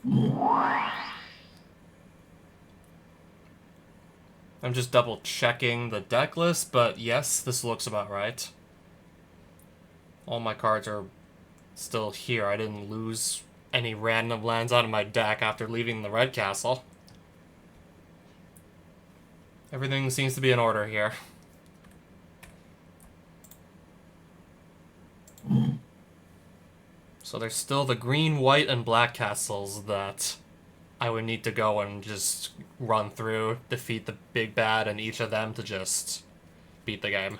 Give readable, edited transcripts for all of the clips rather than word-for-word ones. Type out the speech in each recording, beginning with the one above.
I'm just double checking the deck list, but yes, this looks about right. All my cards are still here. I didn't lose any random lands out of my deck after leaving the red castle. Everything seems to be in order here. So there's still the green, white, and black castles that I would need to go and just run through, defeat the big bad in each of them to just beat the game.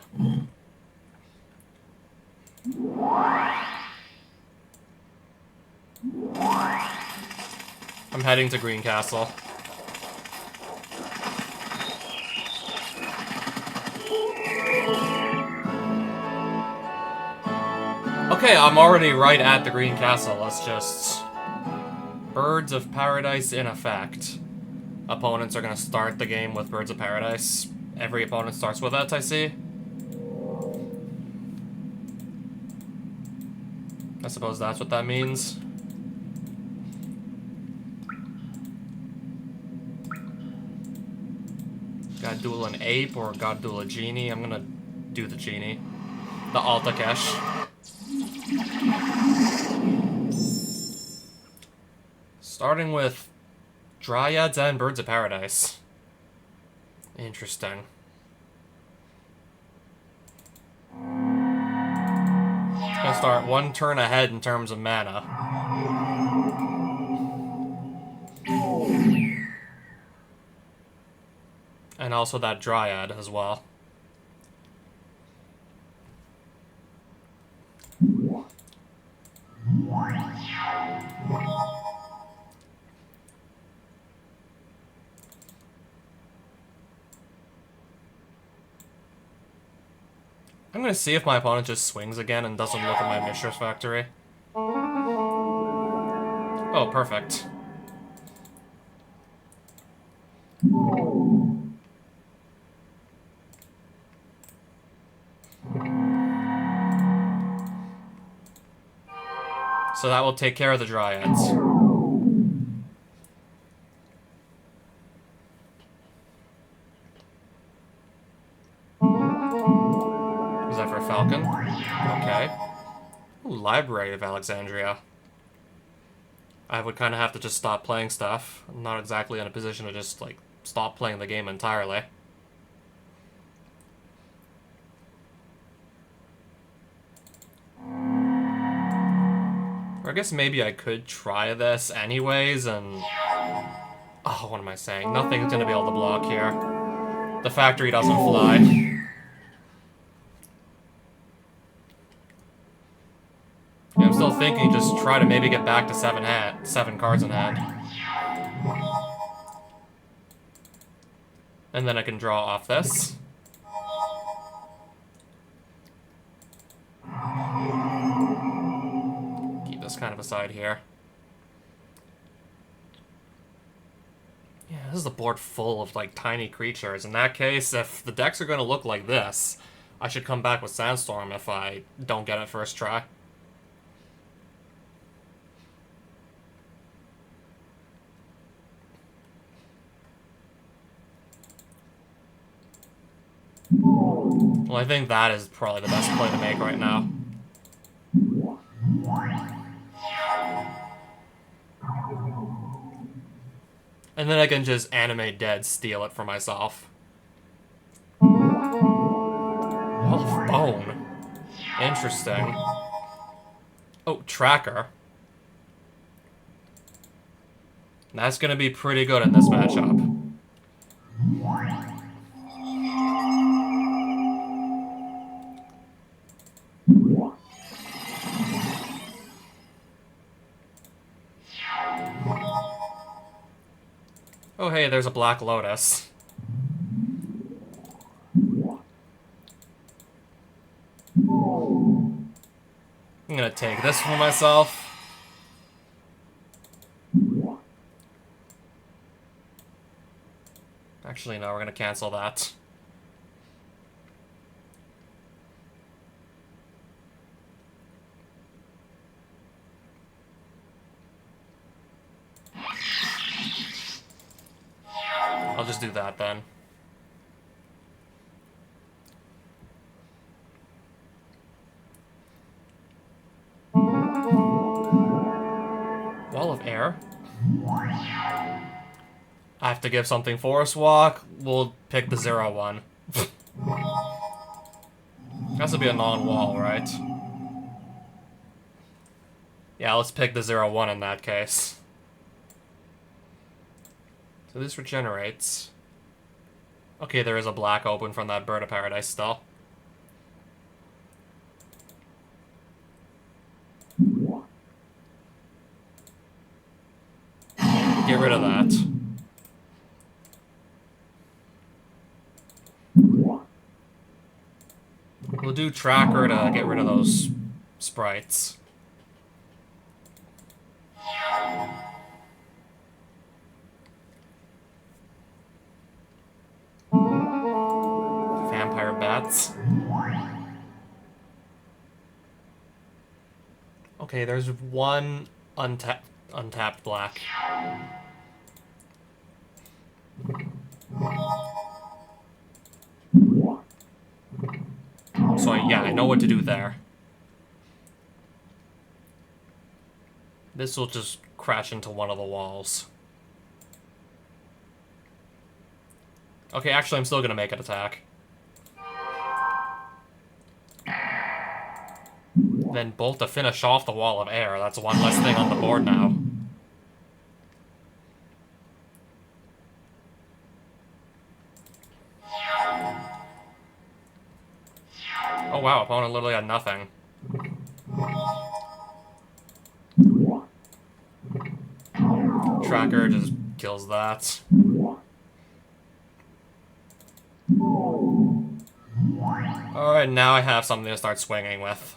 I'm heading to Green Castle. Okay, I'm already right at the Green Castle. Let's just... Birds of Paradise in effect. Opponents are going to start the game with Birds of Paradise. Every opponent starts with that, I see. I suppose that's what that means. Gotta duel an ape or gotta duel a genie. I'm gonna do the genie. The Altakesh. Starting with Dryads and Birds of Paradise. Interesting. Gonna start one turn ahead in terms of mana. And also that Dryad as well. I'm gonna see if my opponent just swings again and doesn't look at my Mistress Factory. Oh, perfect. So that will take care of the Dryads. Is that for Falcon? Okay. Ooh, Library of Alexandria. I would kind of have to just stop playing stuff. I'm not exactly in a position to just, like, stop playing the game entirely. Or I guess maybe I could try this anyways and... Oh, what am I saying? Nothing's gonna be able to block here. The factory doesn't fly. Yeah, I'm still thinking just try to maybe get back to 7 cards in hand. And then I can draw off this. Keep this kind of aside here. Yeah, this is a board full of, like, tiny creatures. In that case, if the decks are going to look like this, I should come back with Sandstorm if I don't get it first try. Well, I think that is probably the best play to make right now. And then I can just animate dead, steal it for myself. Wall of Bone. Interesting. Oh, Tracker. That's gonna be pretty good in this matchup. Oh hey, there's a Black Lotus. I'm gonna take this for myself. Actually, no, we're gonna cancel that. I'll just do that then. Wall of air? I have to give something Forest Walk. We'll pick the 0-1. Has to be a non-wall, right? Yeah, let's pick the 0-1 in that case. So this regenerates. Okay, there is a black open from that Bird of Paradise still. Get rid of that. We'll do Tracker to get rid of those sprites. Vampire bats. Okay, there's one untapped black. So yeah, I know what to do there. This will just crash into one of the walls. Okay, actually I'm still gonna make an attack. Then bolt to finish off the wall of air. That's one less thing on the board now. Oh wow, opponent literally had nothing. Tracker just kills that. Alright, now I have something to start swinging with.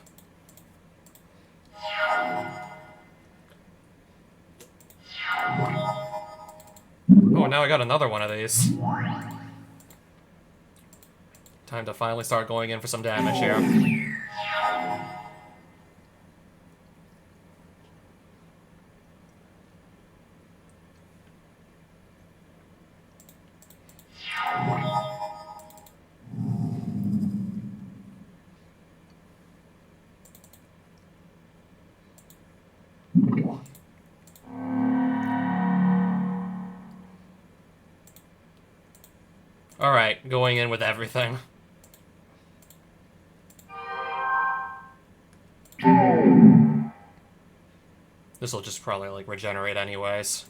Oh, now I got another one of these. Time to finally start going in for some damage here. Alright, going in with everything. This will just probably, like, regenerate anyways.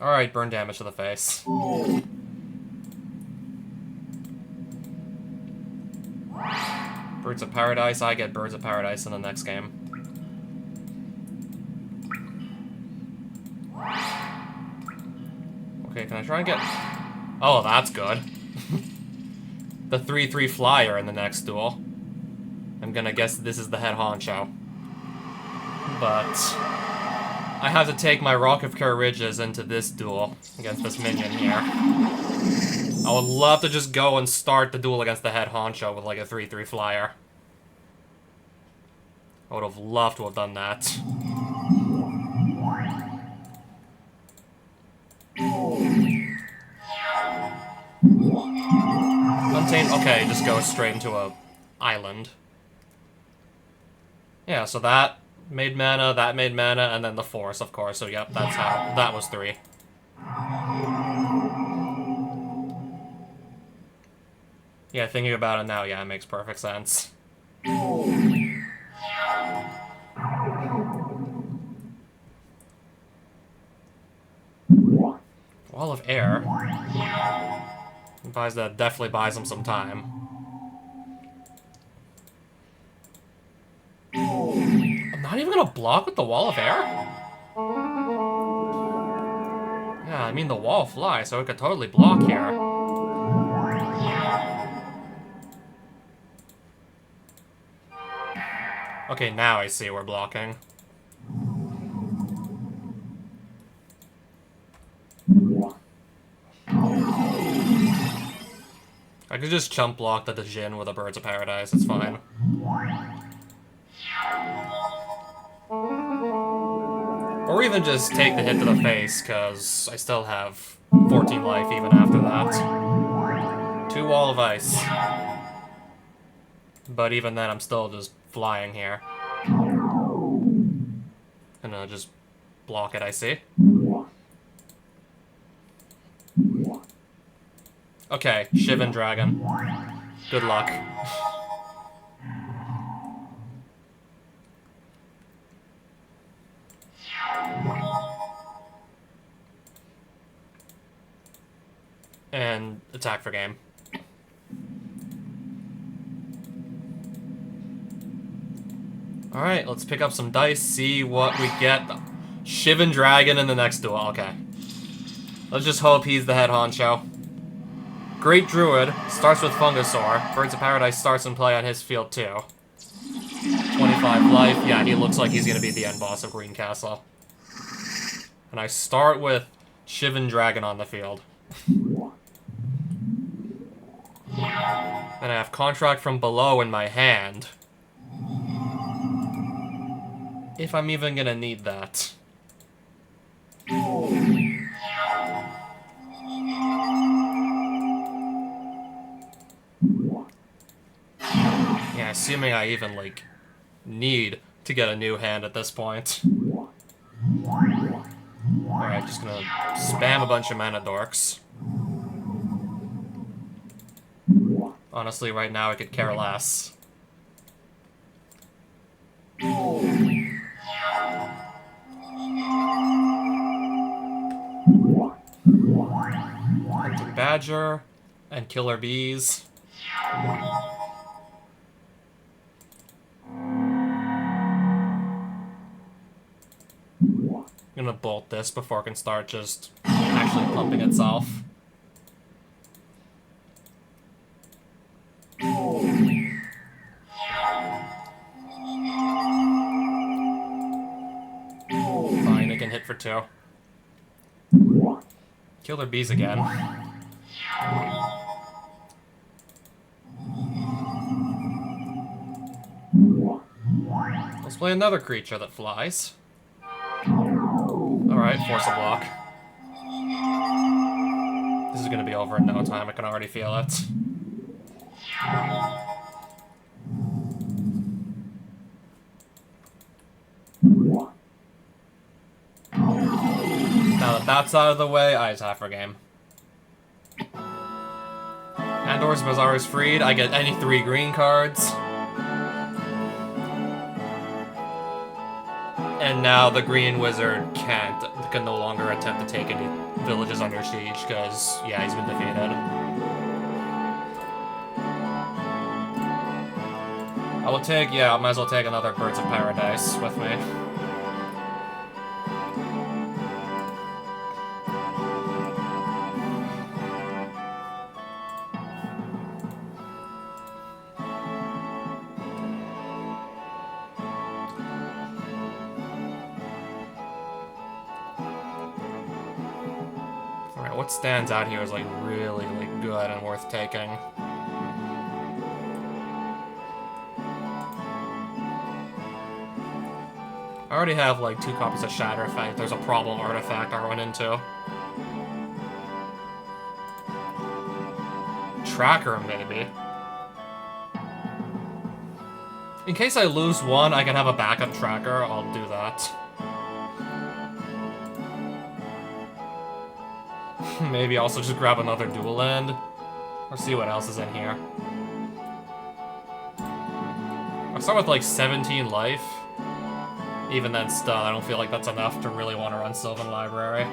Alright, burn damage to the face. Birds of Paradise, I get Birds of Paradise in the next game. Okay, can I try and get... Oh, that's good. The 3/3 flyer in the next duel. I'm gonna guess this is the head honcho. But I have to take my Rock of Courageous into this duel against this minion here. I would love to just go and start the duel against the head honcho with like a 3/3 flyer. I would have loved to have done that. Untamed, okay, just go straight into a island. Yeah, so that made mana, and then the force, of course. So yep, that's how, that was 3. Yeah, thinking about it now, yeah, it makes perfect sense. Wall of Air. That definitely buys him some time. I'm not even gonna block with the Wall of Air? Yeah, I mean the wall flies, so it could totally block here. Okay, now I see we're blocking. I could just chump block the Djinn with a Birds of Paradise, it's fine. Or even just take the hit to the face, because I still have 14 life even after that. 2 wall of ice. But even then, I'm still just flying here. And I'll just block it, I see. Okay, Shivan Dragon. Good luck. And attack for game. Alright, let's pick up some dice, see what we get. Shivan Dragon in the next duel, okay. Let's just hope he's the head honcho. Great Druid starts with Fungusaur. Birds of Paradise starts in play on his field too. 25 life. Yeah, he looks like he's gonna be the end boss of Green Castle. And I start with Shivan Dragon on the field. And I have Contract from Below in my hand. If I'm even gonna need that. Yeah, assuming I even, like, need to get a new hand at this point. Alright, just gonna spam a bunch of mana dorks. Honestly, right now I could care less. Hunting Badger and Killer Bees. I'm gonna bolt this before it can start just actually pumping itself. Fine, it can hit for 2. Killer Bees again. Let's play another creature that flies. Alright, force a block. This is gonna be over in no time, I can already feel it. Now that that's out of the way, I attack for game. Andor's Bazaar is freed, I get any 3 green cards. And now the green wizard can no longer attempt to take any villages under siege, because, yeah, he's been defeated. I will take, yeah, I might as well take another Birds of Paradise with me. What stands out here is, like, really, like, good and worth taking. I already have, like, 2 copies of Shatter Effect. There's a problem artifact I run into. Tracker, maybe. In case I lose one, I can have a backup tracker. I'll do that. Maybe also just grab another dual land. Or see what else is in here. I'll start with like 17 life. Even then still, I don't feel like that's enough to really want to run Sylvan Library.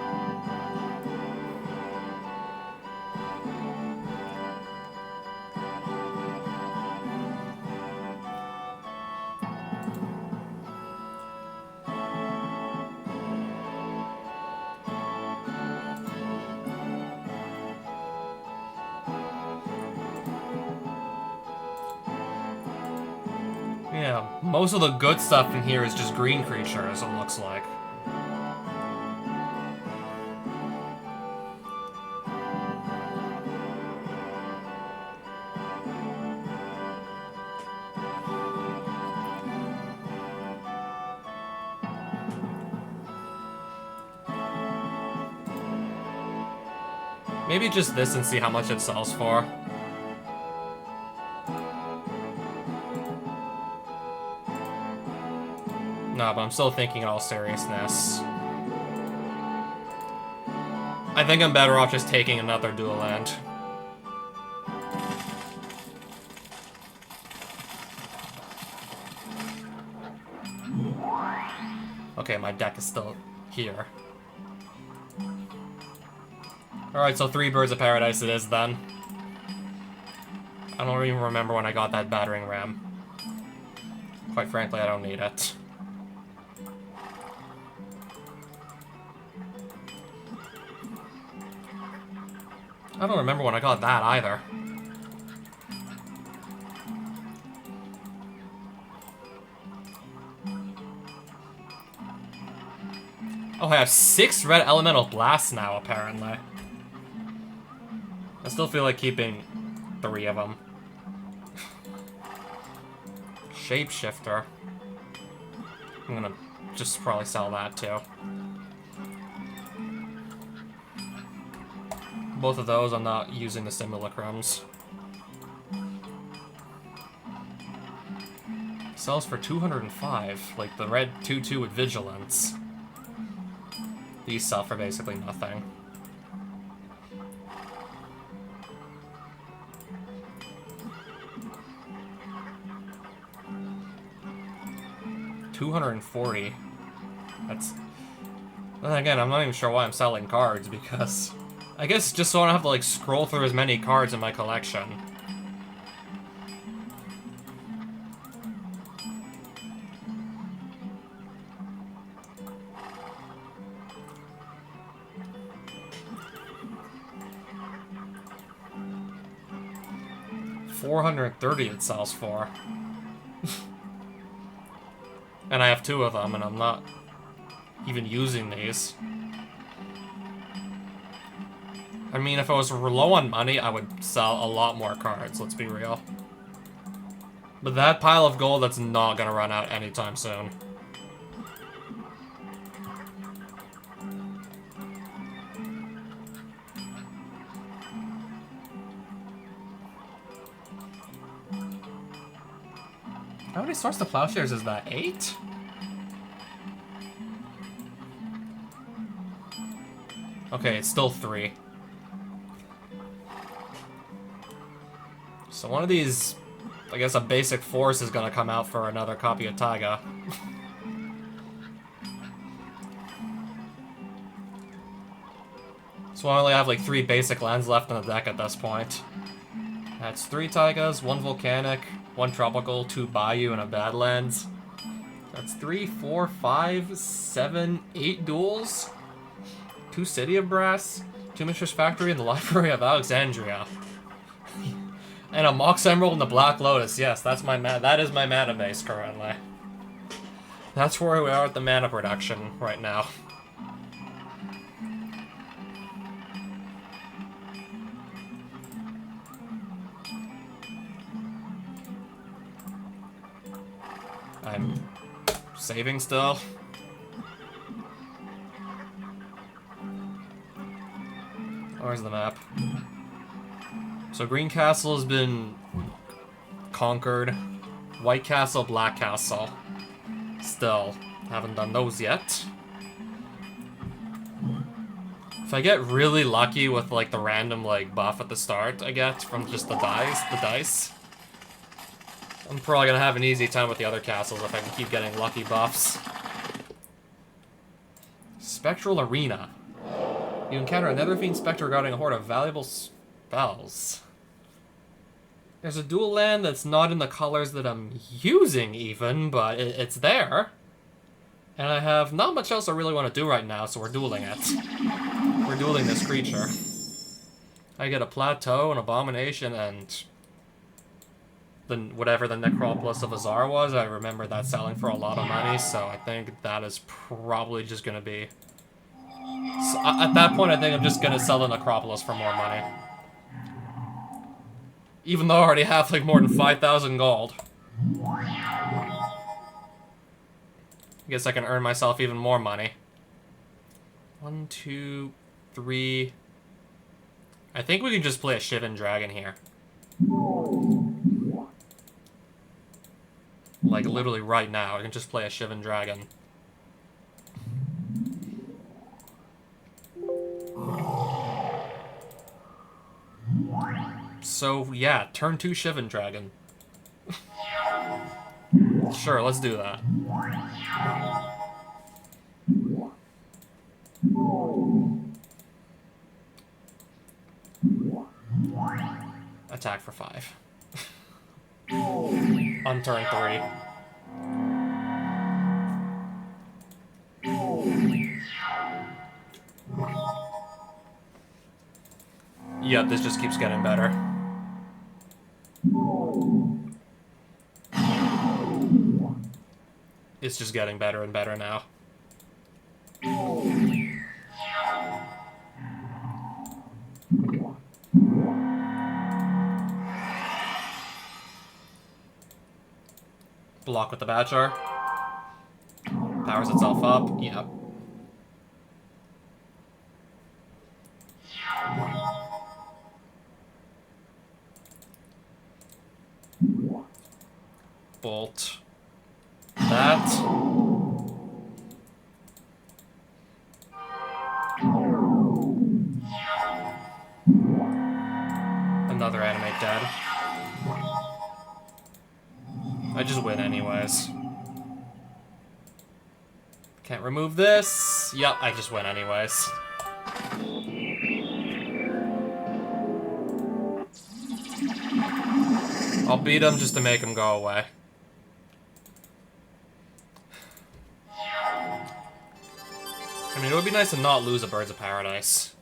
Yeah, most of the good stuff in here is just green creatures, it looks like. Maybe just this and see how much it sells for. No, but I'm still thinking in all seriousness. I think I'm better off just taking another dual land. Okay, my deck is still here. Alright, so 3 Birds of Paradise it is then. I don't even remember when I got that battering ram. Quite frankly, I don't need it. I don't remember when I got that either. Oh, I have 6 red elemental blasts now, apparently. I still feel like keeping 3 of them. Shapeshifter. I'm gonna just probably sell that too. Both of those, I'm not using the simulacrums. Sells for 205, like the red 2/2 with vigilance. These sell for basically nothing. $240. That's... Then again, I'm not even sure why I'm selling cards, because... I guess just so I don't have to, like, scroll through as many cards in my collection. $430 it sells for. And I have 2 of them, and I'm not even using these. I mean, if I was low on money, I would sell a lot more cards, let's be real. But that pile of gold, that's not gonna run out anytime soon. How many Swords to Plowshares is that? 8? Okay, it's still 3. So one of these, I guess a basic force is gonna come out for another copy of Taiga. So I only have like 3 basic lands left in the deck at this point. That's 3 Taigas, 1 Volcanic, 1 Tropical, 2 Bayou, and a Badlands. That's 3, 4, 5, 7, 8 duels, 2 City of Brass, 2 Mistress Factory, and the Library of Alexandria. And a Mox Emerald and the Black Lotus. Yes, that's my that is my mana base currently. That's where we are at the mana production right now. I'm saving still. Where's the map? So Green Castle has been conquered. White Castle, Black Castle. Still, haven't done those yet. If I get really lucky with like the random like buff at the start I get from just the dice, I'm probably gonna have an easy time with the other castles if I can keep getting lucky buffs. Spectral Arena. You encounter a Netherfiend Spectre guarding a horde of valuable spells. There's a dual land that's not in the colors that I'm using even, but it's there. And I have not much else I really want to do right now, so we're dueling it. We're dueling this creature. I get a Plateau, an Abomination, and whatever the Necropolis of Azar was. I remember that selling for a lot of money, so I think that is probably just going to be... So, at that point, I think I'm just going to sell the Necropolis for more money. Even though I already have like more than 5,000 gold. I guess I can earn myself even more money. 1, 2, 3, I think we can just play a Shivan Dragon here. Like, literally right now, I can just play a Shivan Dragon. So, yeah, turn 2 Shivan Dragon. Sure, let's do that. Attack for 5. On turn 3. Yep, this just keeps getting better. It's just getting better and better now. Block with the Badger. Powers itself up. Yep. Bolt. That. Another animate dead. I just win anyways. Can't remove this. Yep, I just win anyways. I'll beat him just to make him go away. I mean, it would be nice to not lose a Birds of Paradise.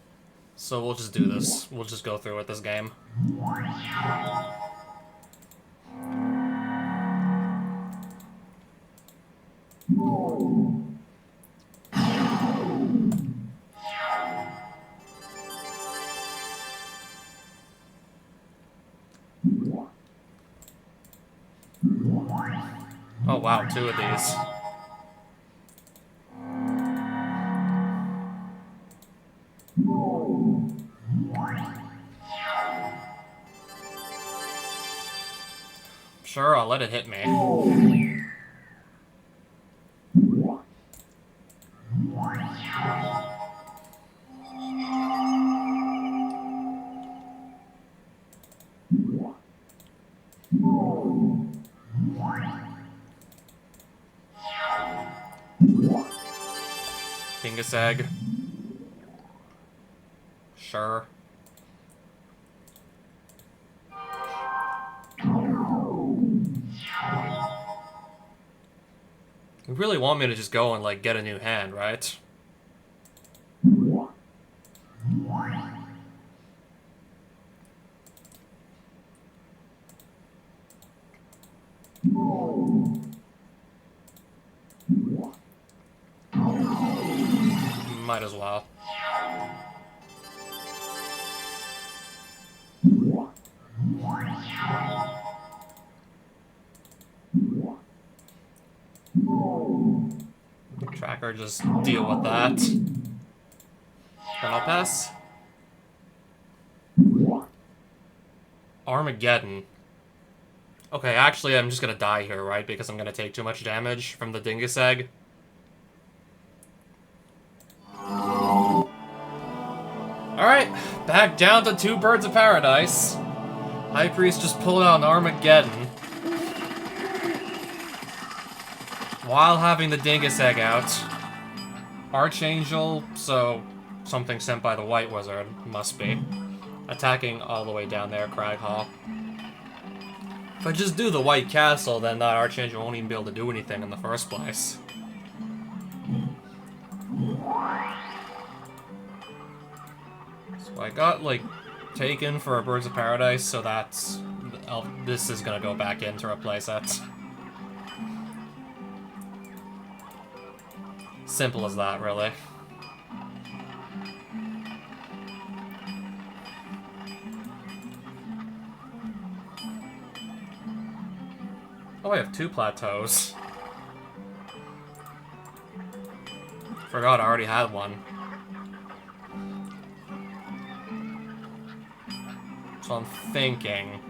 So we'll just do this. We'll just go through with this game. Oh wow, 2 of these. Sure, I'll let it hit me. Dingus Egg. Sure. You really want me to just go and, like, get a new hand, right? Might as well. Tracker, just deal with that. Then I'll pass. Armageddon. Okay, actually, I'm just gonna die here, right? Because I'm gonna take too much damage from the Dingus Egg. Alright, back down to 2 Birds of Paradise. High Priest just pulled out an Armageddon. While having the Dingus Egg out. Archangel, so something sent by the White Wizard, must be. Attacking all the way down there, Crag Hall. If I just do the White Castle, then that Archangel won't even be able to do anything in the first place. So I got, like, taken for a Birds of Paradise, so that's... this is gonna go back in to replace it. Simple as that, really. Oh, I have 2 plateaus. Forgot I already had one. So I'm thinking...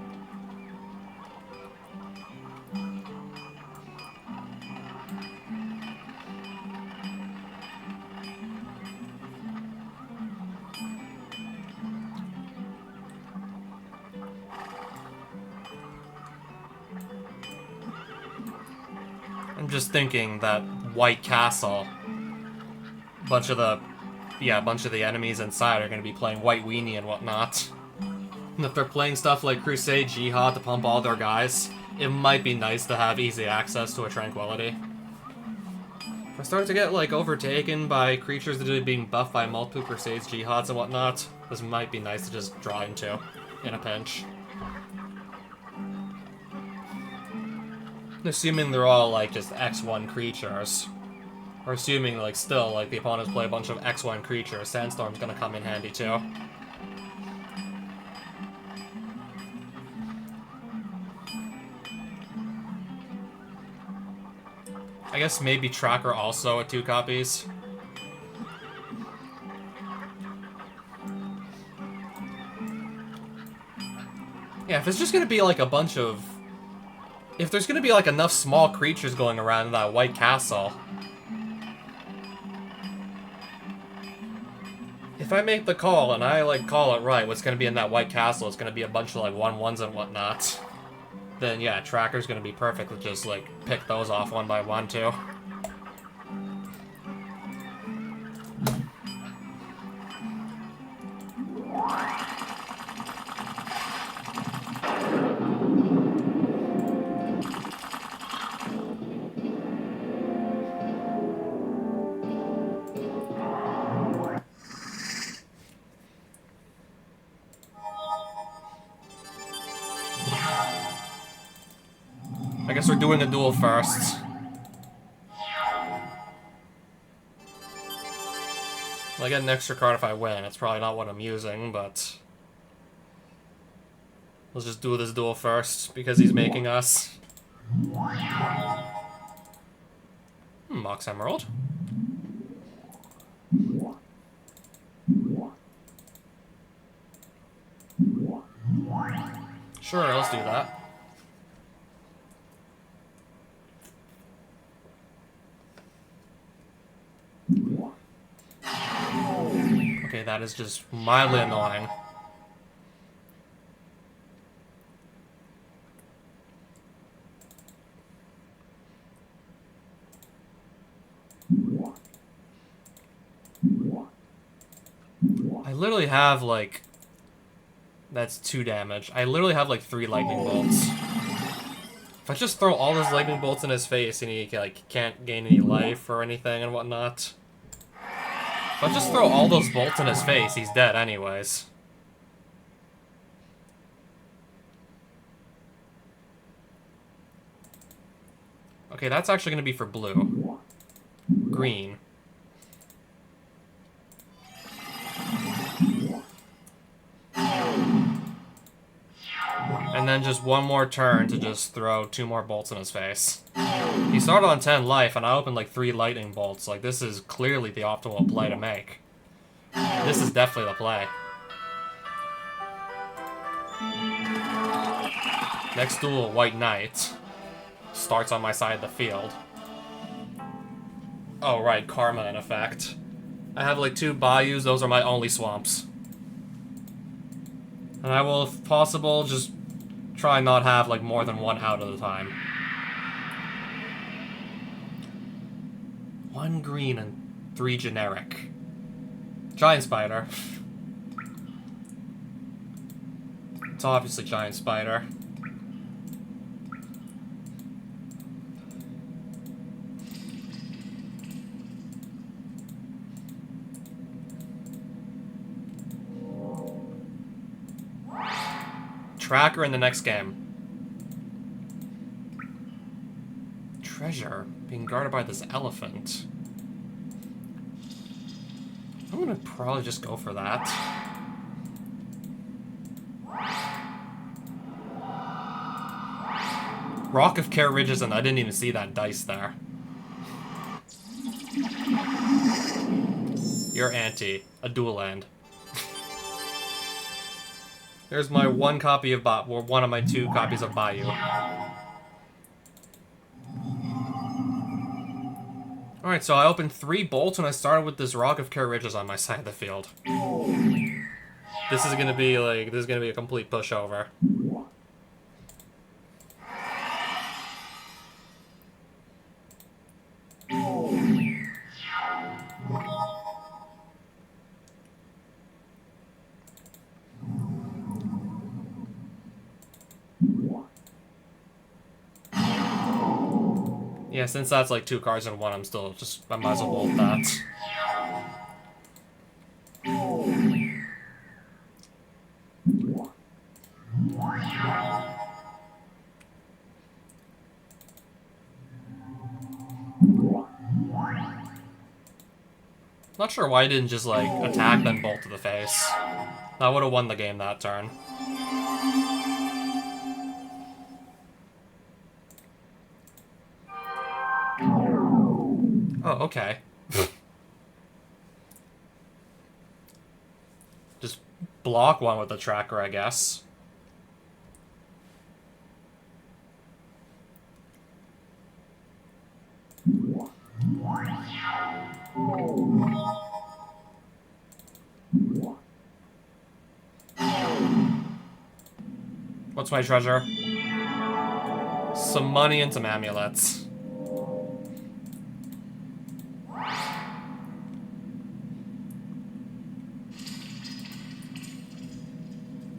I'm just thinking that White Castle, a bunch of the enemies inside are going to be playing White Weenie and whatnot. And if they're playing stuff like Crusade Jihad to pump all their guys, it might be nice to have easy access to a Tranquility. If I start to get, like, overtaken by creatures that are being buffed by multiple Crusades Jihads and whatnot, this might be nice to just draw into in a pinch. Assuming they're all, like, just X1 creatures. Or assuming, like, still, like, the opponents play a bunch of X1 creatures, Sandstorm's gonna come in handy, too. I guess maybe Tracker also at 2 copies. Yeah, if it's just gonna be, like, a bunch of... If there's gonna be, like, enough small creatures going around in that White Castle... If I make the call, and I, like, call it right, what's gonna be in that White Castle is gonna be a bunch of, like, 1/1s and whatnot. Then, yeah, Tracker's gonna be perfect to just, like, pick those off one by one, too. I guess we're doing a duel first. I get an extra card if I win. It's probably not what I'm using, but... Let's just do this duel first, because he's making us. Mox Emerald. Sure, let's do that. Okay, that is just mildly annoying. I literally have, like... That's 2 damage. I literally have, like, 3 lightning bolts. If I just throw all those lightning bolts in his face and he, like, can't gain any life or anything and whatnot... If I just throw all those bolts in his face, he's dead anyways. Okay, that's actually going to be for blue. Green. And then just one more turn to just throw 2 more bolts in his face. He started on 10 life, and I opened like 3 lightning bolts. Like, this is clearly the optimal play to make. This is definitely the play. Next duel, White Knight. Starts on my side of the field. Oh, right, Karma in effect. I have like 2 bayous, those are my only swamps. And I will, if possible, just try not have like more than 1 out at a time. 1 green and 3 generic. Giant Spider. It's obviously Giant Spider. Tracker in the next game. Treasure being guarded by this elephant. I'm gonna probably just go for that. Rock of Care Ridges, and I didn't even see that dice there. You're anti. A dual land. There's my one copy of or one of my 2 copies of Bayou. Alright, so I opened 3 bolts and I started with this Rock of Care Ridges on my side of the field. This is gonna be a complete pushover. Yeah, since that's like 2 cards in one, I might as well bolt that. Not sure why I didn't just, like, attack then bolt to the face. That would have won the game that turn. Oh, okay. Just block one with the tracker, I guess. What's my treasure? Some money and some amulets.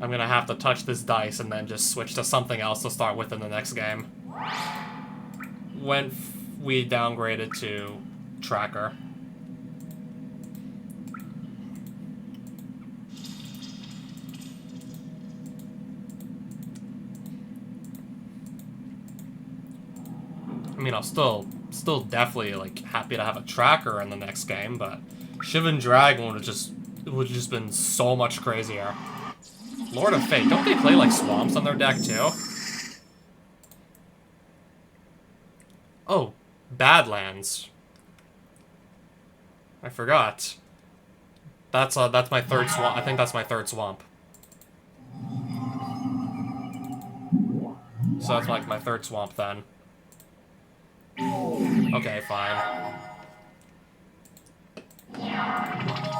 I'm gonna have to touch this dice and then just switch to something else to start with in the next game. When we downgraded to tracker. I mean, I'll still definitely, like, happy to have a tracker in the next game, but Shivan Dragon would have just been so much crazier. Lord of Fate, don't they play, like, swamps on their deck, too? Oh, Badlands. I forgot. That's my 3rd swamp. I think that's my 3rd swamp. So that's, like, my 3rd swamp, then. Okay, fine.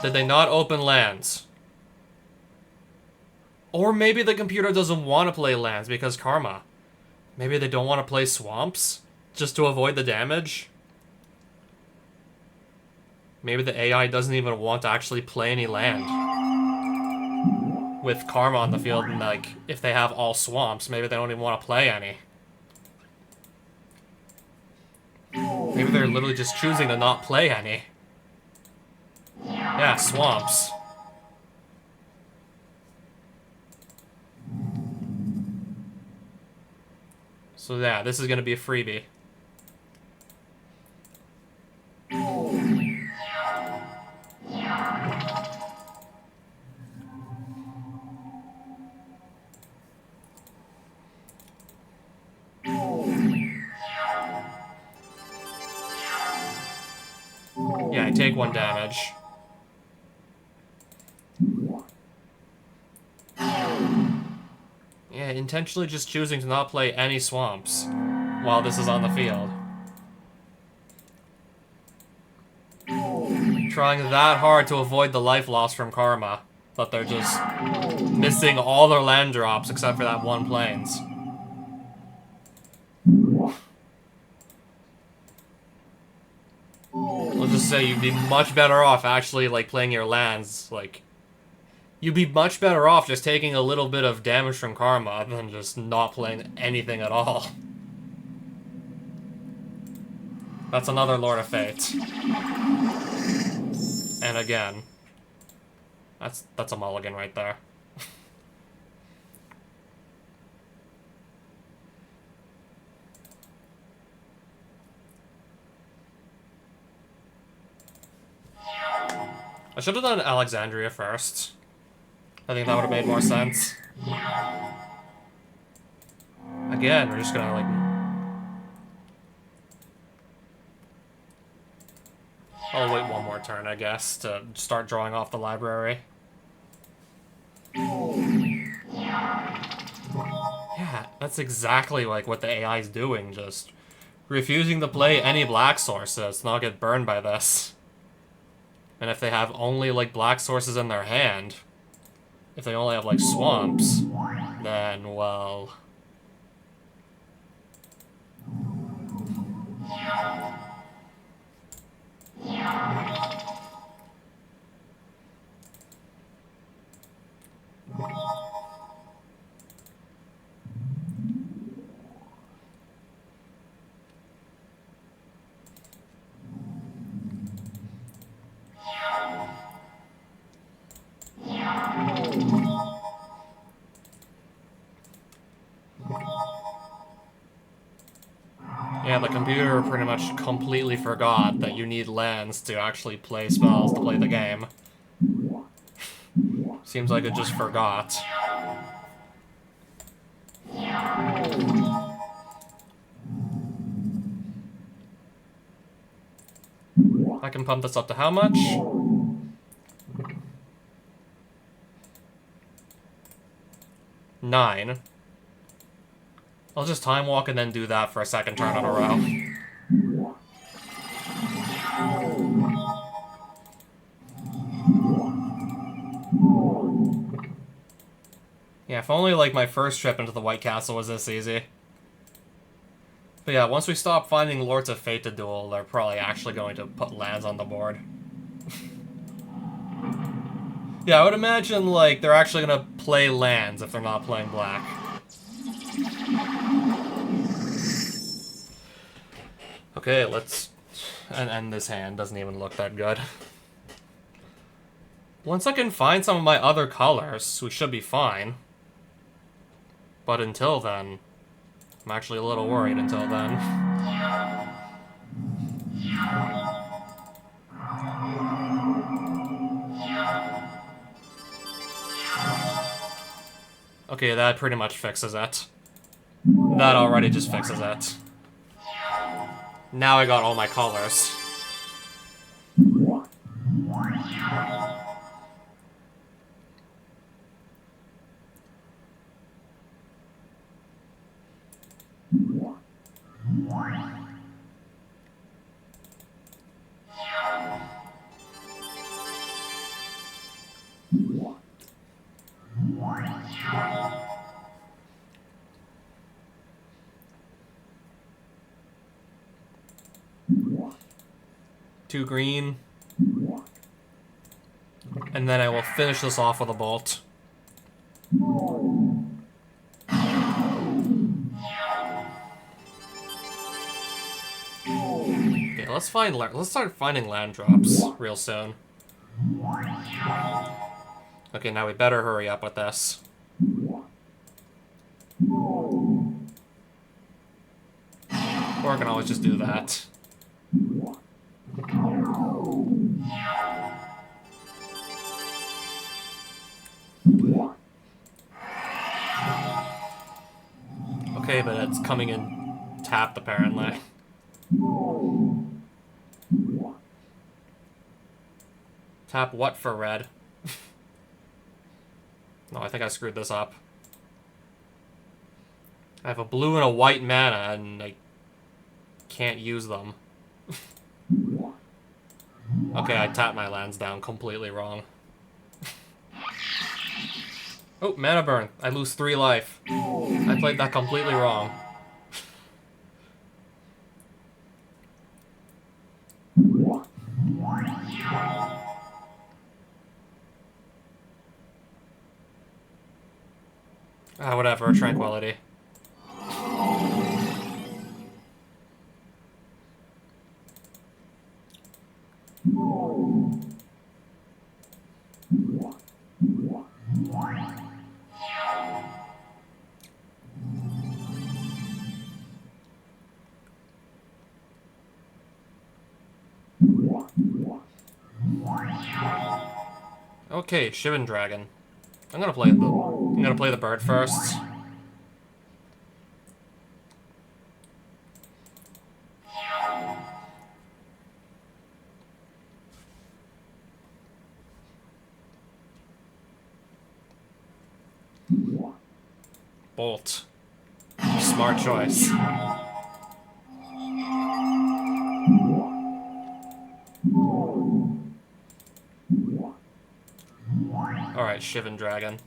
Did they not open lands? Or maybe the computer doesn't want to play lands because karma. Maybe they don't want to play swamps? Just to avoid the damage? Maybe the AI doesn't even want to actually play any land. With karma on the field, and, like, if they have all swamps, maybe they don't even want to play any. Maybe they're literally just choosing to not play any. Yeah, swamps. So yeah, this is gonna be a freebie. Yeah, I take 1 damage. Yeah, intentionally just choosing to not play any swamps while this is on the field. Trying that hard to avoid the life loss from karma, but they're just missing all their land drops except for that 1 plains. I'll just say you'd be much better off actually, like, playing your lands, like... You'd be much better off just taking a little bit of damage from karma than just not playing anything at all. That's another Lord of Fate. And again. That's a mulligan right there. I should have done Alexandria first. I think that would have made more sense. Again, we're just gonna, like... I'll wait 1 more turn, I guess, to start drawing off the library. Yeah, that's exactly like what the AI is doing, just refusing to play any black sources to not get burned by this. And if they have only like black sources in their hand, if they only have like swamps, then well... Yeah, the computer pretty much completely forgot that you need lands to actually play spells to play the game. Seems like it just forgot. I can pump this up to how much? 9. I'll just time walk and then do that for a second turn in a row. Yeah, if only like my first trip into the White Castle was this easy. But yeah, once we stop finding Lords of Fate to duel, they're probably actually going to put lands on the board. Yeah, I would imagine, like, they're actually gonna play lands if they're not playing black. Okay, let's... And this hand doesn't even look that good. Once I can find some of my other colors, we should be fine. But until then, I'm actually a little worried until then. Okay, that pretty much fixes it. That already just fixes it. Now I got all my colors. Two green. And then I will finish this off with a bolt. Okay, let's start finding land drops real soon. Okay, now we better hurry up with this. Or I can always just do that. Okay, but it's coming in tapped, apparently. Tap what for red? No, I think I screwed this up. I have a blue and a white mana, and I can't use them. Okay, I tapped my lands down completely wrong. Oh, mana burn. I lose 3 life. I played that completely wrong. Ah, whatever. Tranquility. Okay, Shivan Dragon. I'm gonna play the bird first. Bolt. Smart choice. Alright, Shivan Dragon.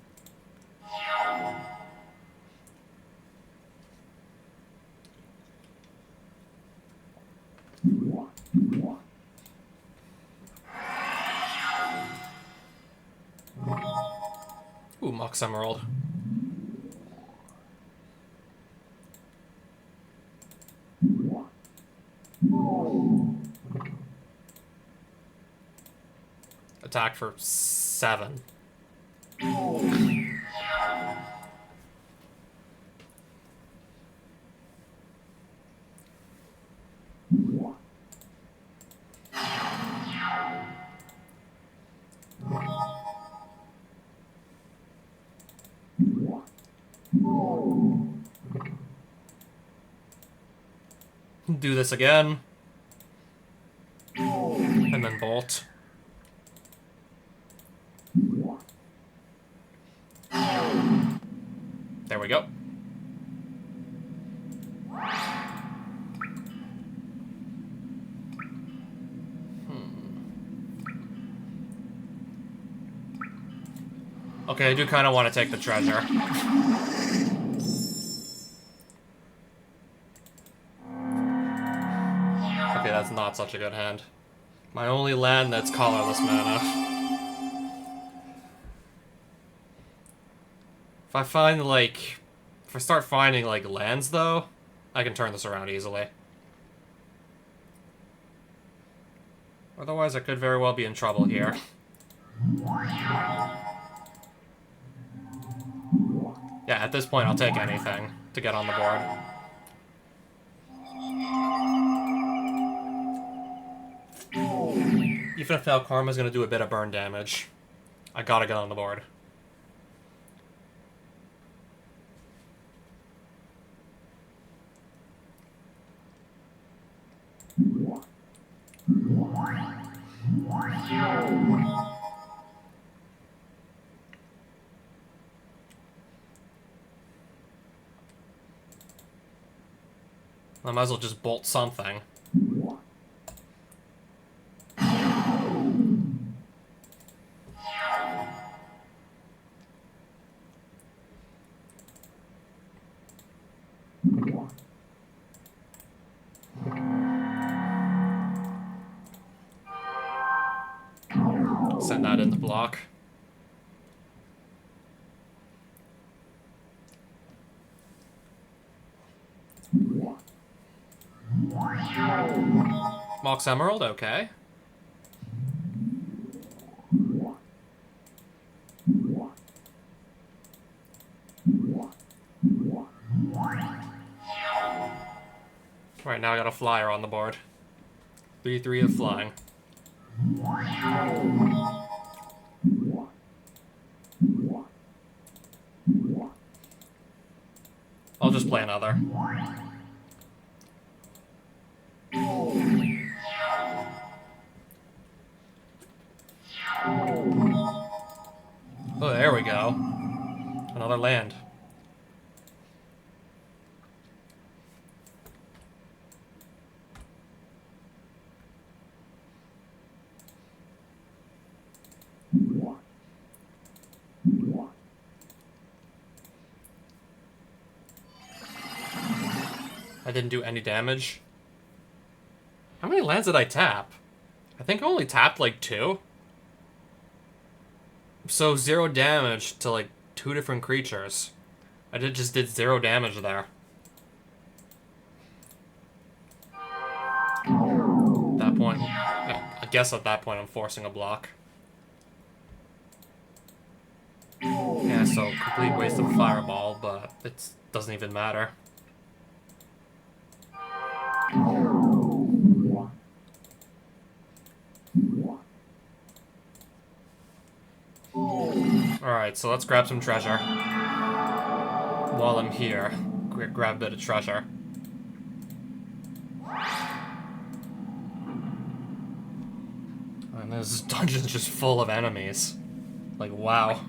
Ooh, Mox Emerald. Attack for 7. Do this again. And then bolt. There we go. Okay, I do kind of want to take the treasure. Okay, that's not such a good hand. My only land that's colorless mana. If I find, like... If I start finding, like, lands, though, I can turn this around easily. Otherwise, I could very well be in trouble here. Yeah, at this point, I'll take anything to get on the board. Even if now Karma's gonna do a bit of burn damage, I gotta get on the board. I might as well just bolt something. Send that in the block. Mox Emerald, okay. Right now I got a flyer on the board. 3/3 of flying. I'll just play another. Oh, there we go. Another land. I didn't do any damage. How many lands did I tap? I think I only tapped like 2. So 0 damage to like 2 different creatures. I just did 0 damage there. At that point, I guess at that point I'm forcing a block. Yeah, so complete waste of fireball, but it doesn't even matter. Alright, so let's grab some treasure. While I'm here, grab a bit of treasure. And this dungeon's just full of enemies. Like, wow.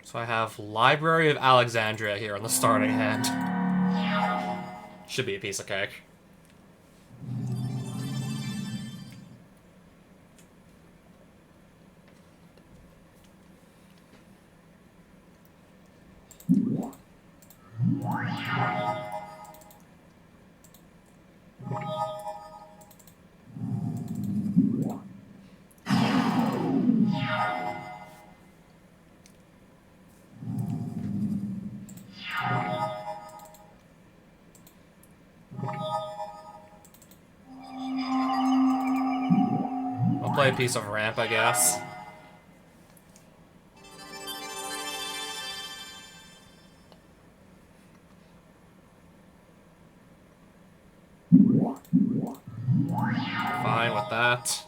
So I have Library of Alexandria here on the starting hand. Should be a piece of cake. I'll play a piece of ramp, I guess. Fine with that.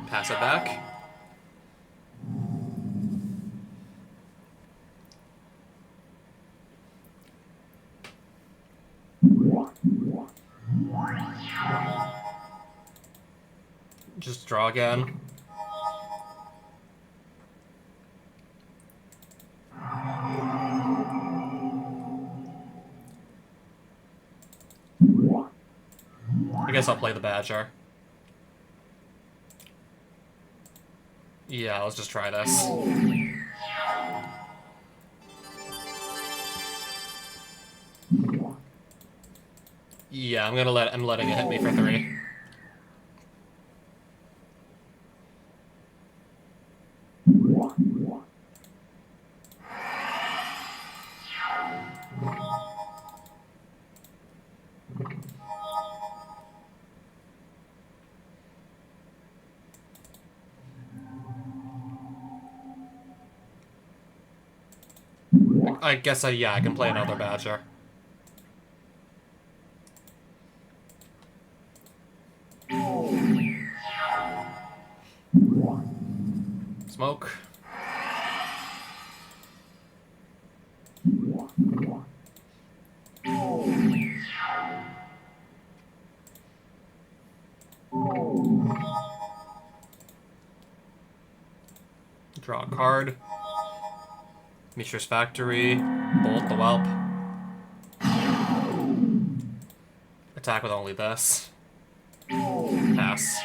Pass it back. Just draw again. I guess I'll play the Badger. Yeah, let's just try this. Yeah, I'm letting it hit me for 3. I guess yeah, I can play another Badger. Smoke. Draw a card. Mishra's Factory. Bolt the Whelp. Attack with only this. Pass.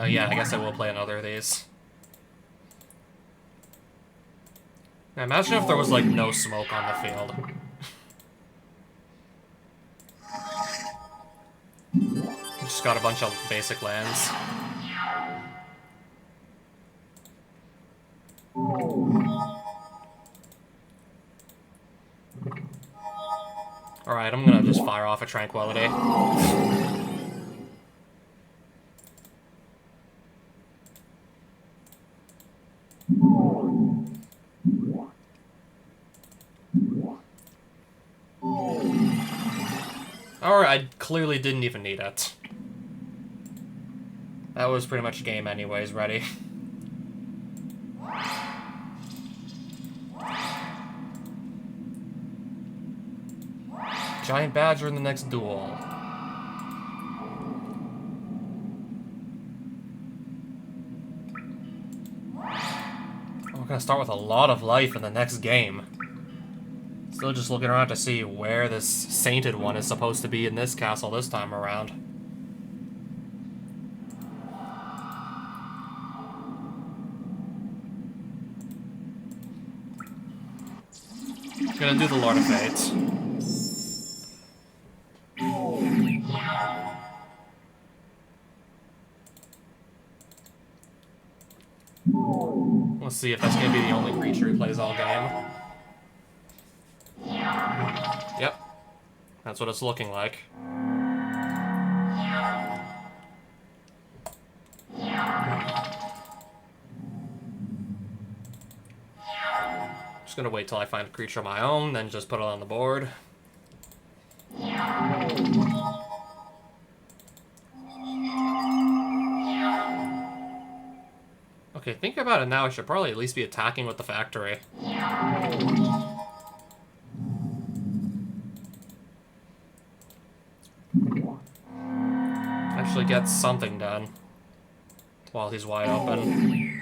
Yeah, I guess I will play another of these. Now imagine if there was, like, no smoke on the field. Just got a bunch of basic lands. Alright, I'm gonna just fire off a Tranquility. Alright, I clearly didn't even need it. That was pretty much game anyways, ready. Giant Badger in the next duel. We're gonna start with a lot of life in the next game. Still just looking around to see where this Sainted one is supposed to be in this castle this time around. Gonna do the Lord of Fate. Let's see if that's gonna be the only creature he plays all game. Yep. That's what it's looking like. Just gonna wait till I find a creature of my own, then just put it on the board. Okay, think about it now, I should probably at least be attacking with the factory. Actually get something done while he's wide open.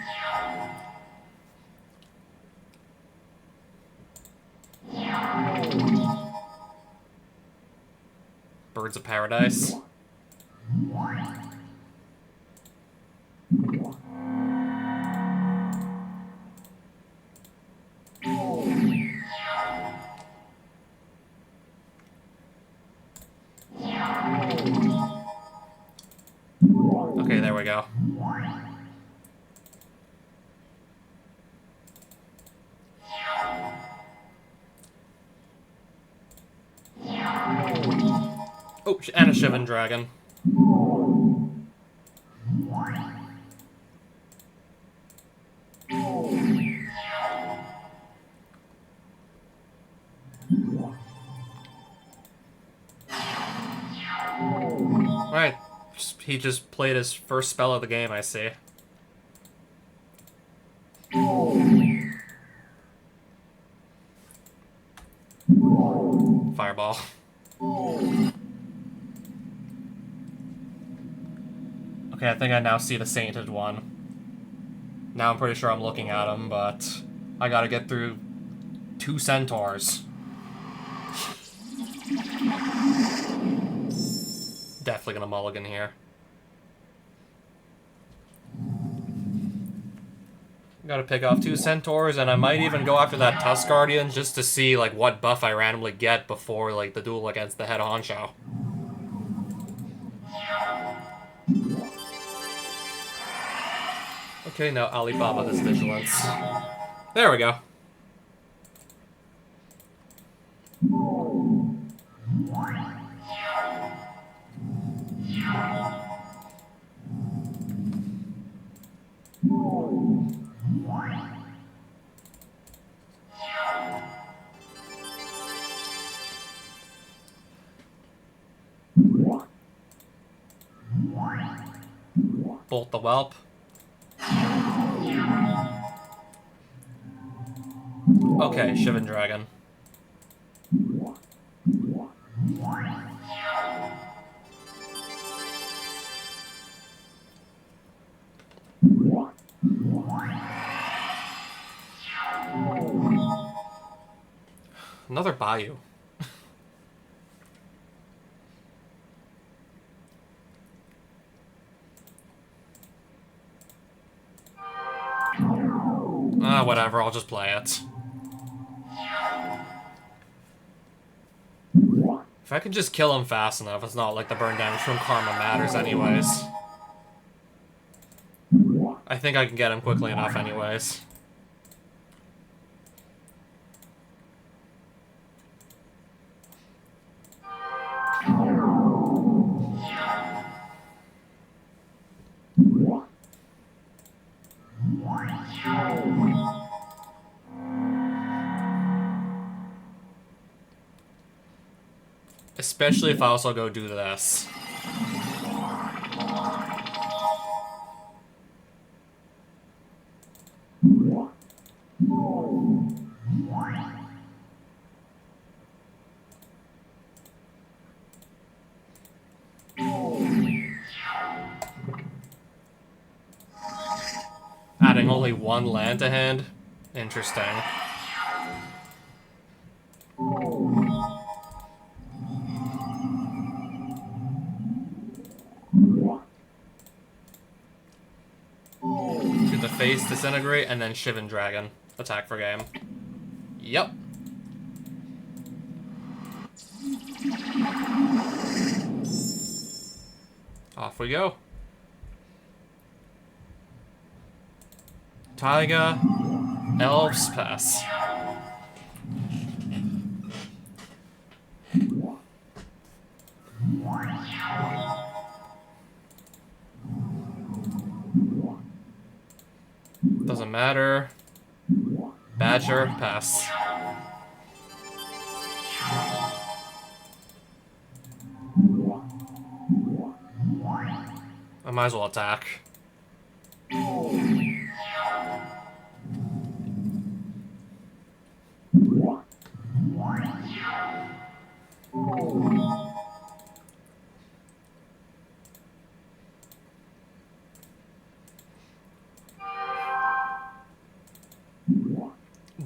Birds of Paradise. Okay, there we go. Oh, and a Shivan Dragon. Alright, he just played his first spell of the game, I see. Fireball. Okay, I think I now see the Sainted One. Now I'm pretty sure I'm looking at him, but I gotta get through 2 centaurs. Definitely gonna mulligan here. Gotta pick off 2 centaurs, and I might even go after that Tusk Guardian just to see like what buff I randomly get before like the duel against the head honcho. Okay, now Alibaba has vigilance. There we go. Bolt the Whelp. Okay, Shivan Dragon. Another Bayou. Whatever, I'll just play it. If I can just kill him fast enough, it's not like the burn damage from Karma matters anyways. I think I can get him quickly enough anyways. Especially if I also go do this. Adding only 1 land to hand? Interesting. To the face, disintegrate, and then Shivan Dragon. Attack for game. Yep. Off we go. Taiga, Elves pass. Doesn't matter. Badger, pass. I might as well attack.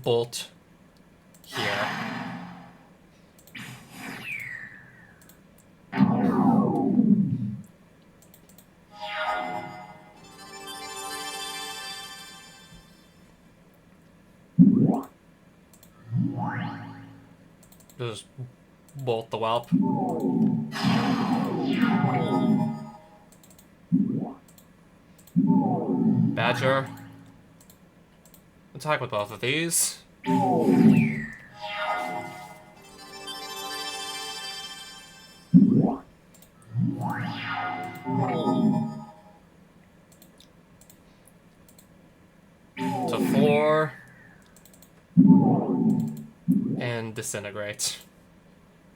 Bolt here. Just bolt the whelp. Badger. Attack with both of these. To 4. And disintegrate.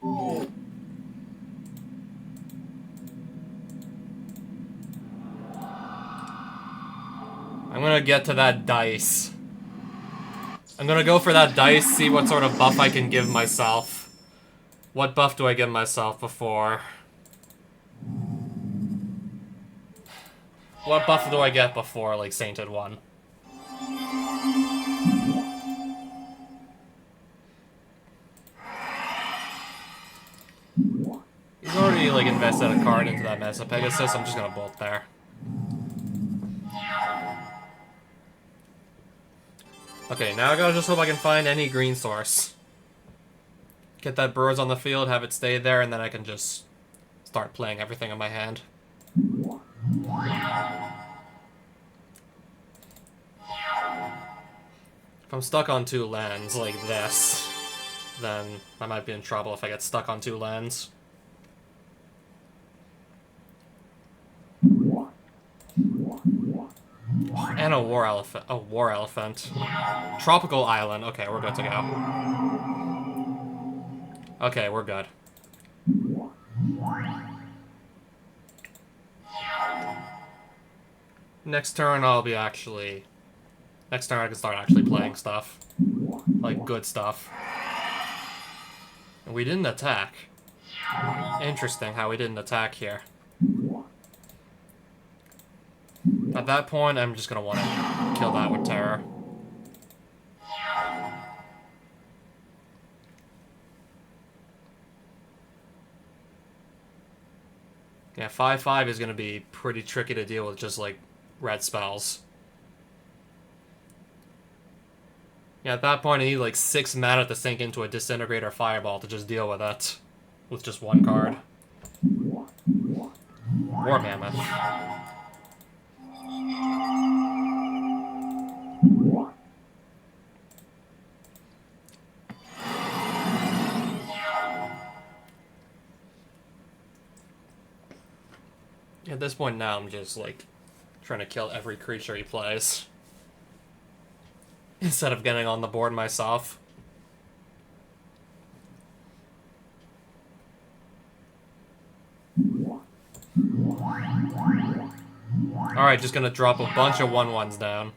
I'm gonna get to that dice. I'm gonna go for that dice, see what sort of buff I can give myself. What buff do I give myself before? What buff do I get before, like, Sainted One? He's already, like, invested a card into that Mesa Pegasus. I'm just gonna bolt there. Okay, now I gotta just hope I can find any green source. Get that birds on the field, have it stay there, and then I can just start playing everything in my hand. If I'm stuck on 2 lands like this, then I might be in trouble if I get stuck on 2 lands. And a war elephant. A war elephant. Tropical island. Okay, we're good to go. Okay, we're good. Next turn I'll be actually... Next turn I can start actually playing stuff. Like, good stuff. And we didn't attack. Interesting how we didn't attack here. At that point, I'm just gonna want to kill that with terror. Yeah, 5/5 is gonna be pretty tricky to deal with just, like, red spells. Yeah, at that point I need, like, 6 mana to sink into a Disintegrator Fireball to just deal with it. With just 1 card. War Mammoth. At this point now, I'm just, like, trying to kill every creature he plays. Instead of getting on the board myself. Alright, just gonna drop a bunch of 1/1s down.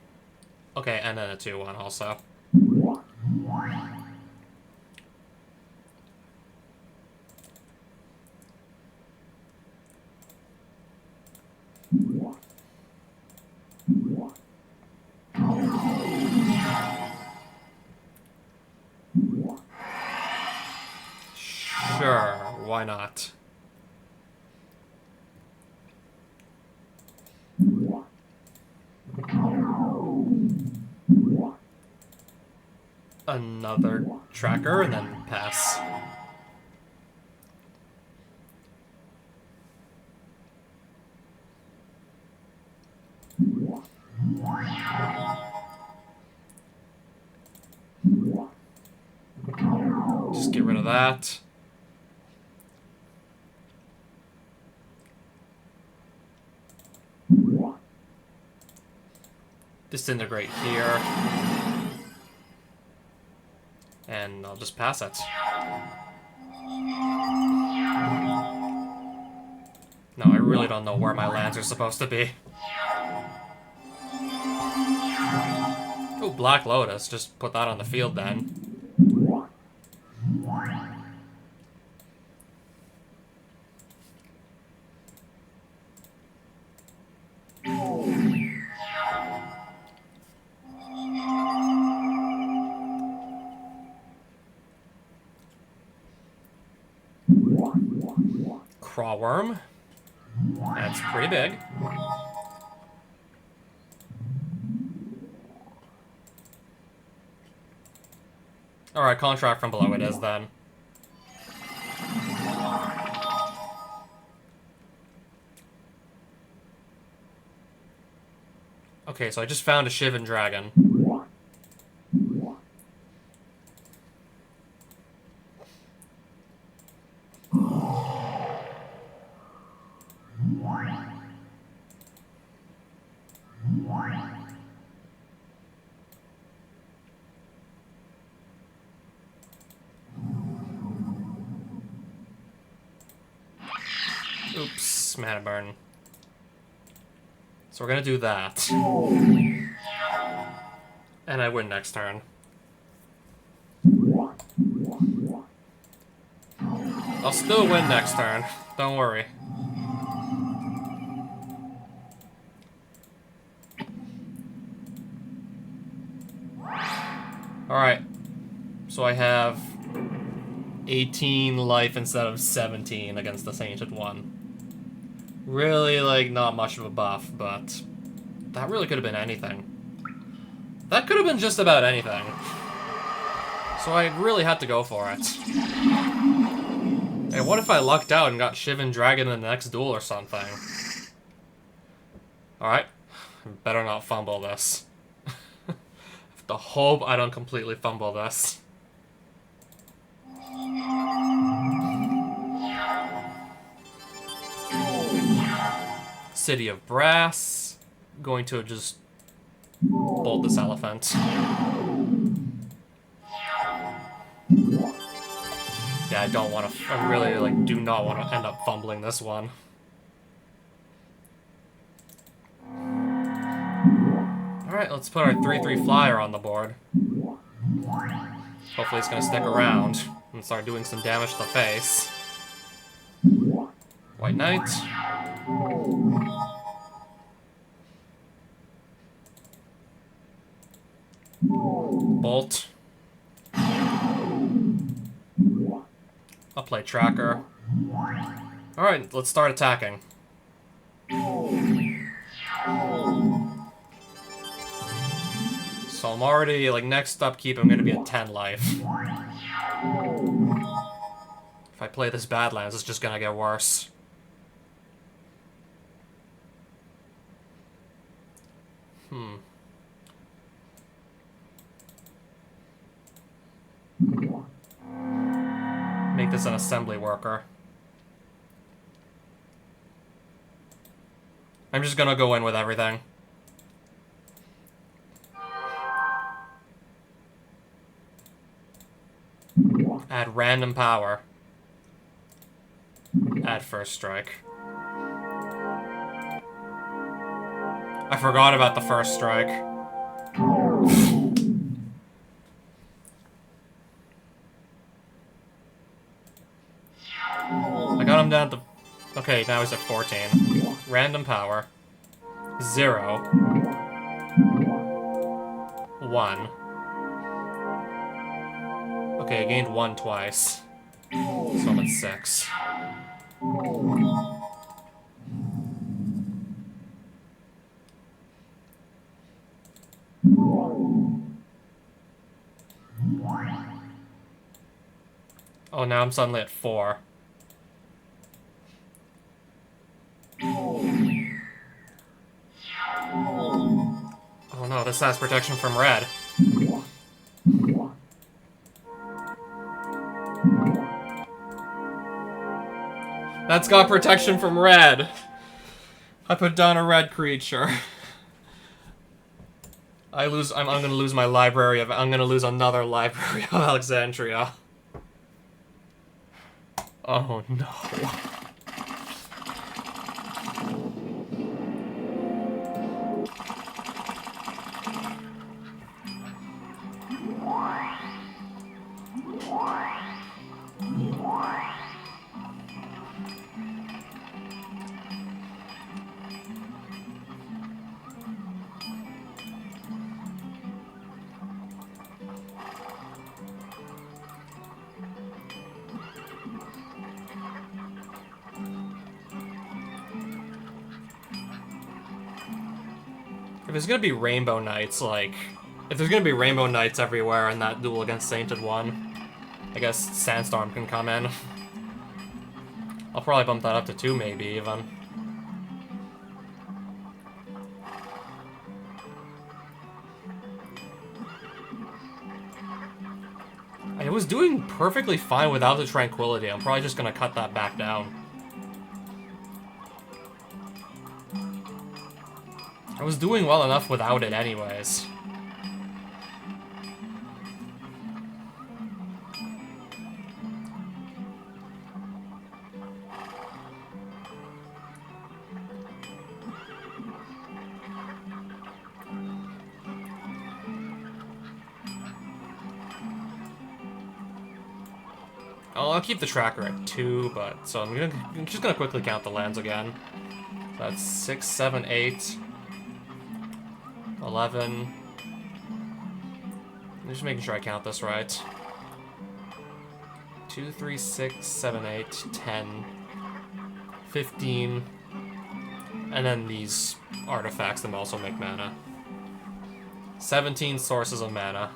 Okay, and then a 2/1 also. Sure, why not? Another tracker, and then pass. Just get rid of that. Disintegrate here. And I'll just pass it. No, I really don't know where my lands are supposed to be. Oh, Black Lotus. Just put that on the field then. Crawworm. That's pretty big. Alright, contract from below it is then. Okay, so I just found a Shivan Dragon. Oops, mana burn. So we're gonna do that. And I win next turn. I'll still win next turn. Don't worry. Alright. So I have 18 life instead of 17 against this Ancient One. Really, like, not much of a buff, but that really could have been anything. That could have been just about anything. So I really had to go for it. Hey, what if I lucked out and got Shivan Dragon in the next duel or something? Alright. Better not fumble this. I have to hope I don't completely fumble this. City of Brass. Going to just bolt this elephant. Yeah, I don't want to. I really, like, do not want to end up fumbling this one. Alright, let's put our 3/3 flyer on the board. Hopefully it's gonna stick around and start doing some damage to the face. White Knight. Bolt. I'll play Tracker. Alright, let's start attacking. So I'm already, like, next upkeep I'm gonna be at 10 life. If I play this Badlands, it's just gonna get worse. Make this an assembly worker. I'm just gonna go in with everything. Add random power. Add first strike. I forgot about the first strike. I got him down to... Okay, now he's at 14. Random power. 0. 1. Okay, I gained 1 twice. So I'm at 6. Oh, now I'm suddenly at 4. Oh no, this has protection from red. That's got protection from red. I put down a red creature. I'm gonna lose my library of... I'm gonna lose another library of Alexandria. Oh no. If there's gonna be Rainbow Knights, like... If there's gonna be Rainbow Knights everywhere in that duel against Sainted One, I guess Sandstorm can come in. I'll probably bump that up to 2, maybe, even. I was doing perfectly fine without the Tranquility. I'm probably just gonna cut that back down. I was doing well enough without it anyways. I'll keep the tracker at 2, but so I'm just gonna quickly count the lands again. So that's 6, 7, 8, 11. I'm just making sure I count this right. 2, 3, 6, 7, 8, 10, 15, and then these artifacts that also make mana. 17 sources of mana.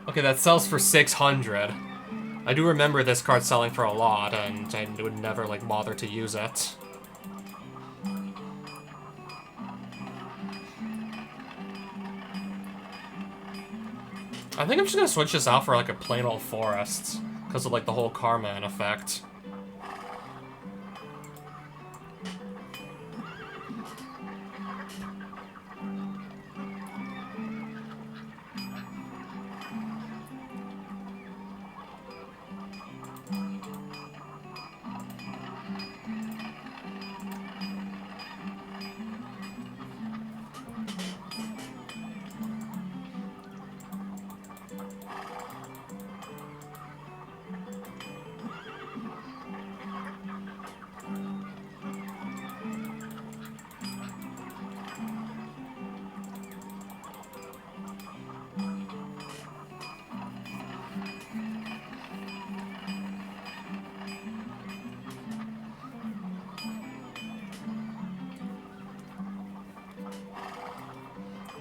Okay, that sells for 600. I do remember this card selling for a lot, and I would never, like, bother to use it. I think I'm just gonna switch this out for, like, a plain old forest, because of, like, the whole Carman effect.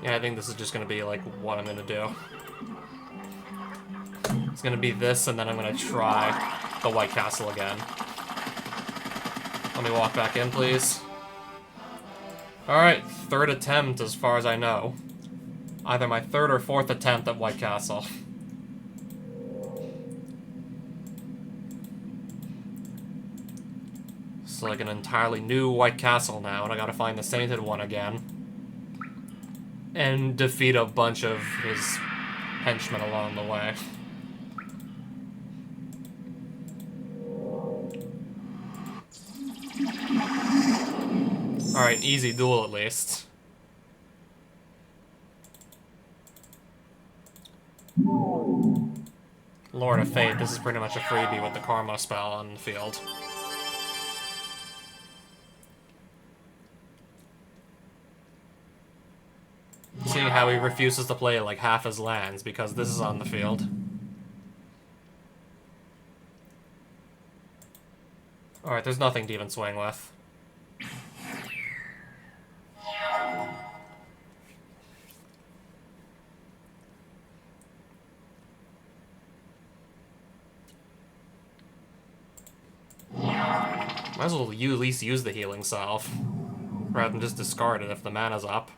Yeah, I think this is just gonna be, like, what I'm gonna do. It's gonna be this, and then I'm gonna try the White Castle again. Let me walk back in, please. Alright, 3rd attempt as far as I know. Either my 3rd or 4th attempt at White Castle. It's like an entirely new White Castle now, and I gotta find the Sainted One again. And defeat a bunch of his henchmen along the way. Alright, easy duel at least. Lord of Fate, this is pretty much a freebie with the Karma spell on the field. Seeing how he refuses to play like half his lands because this is on the field. Alright, there's nothing to even swing with. Might as well at least use the healing salve, rather than just discard it if the mana's up.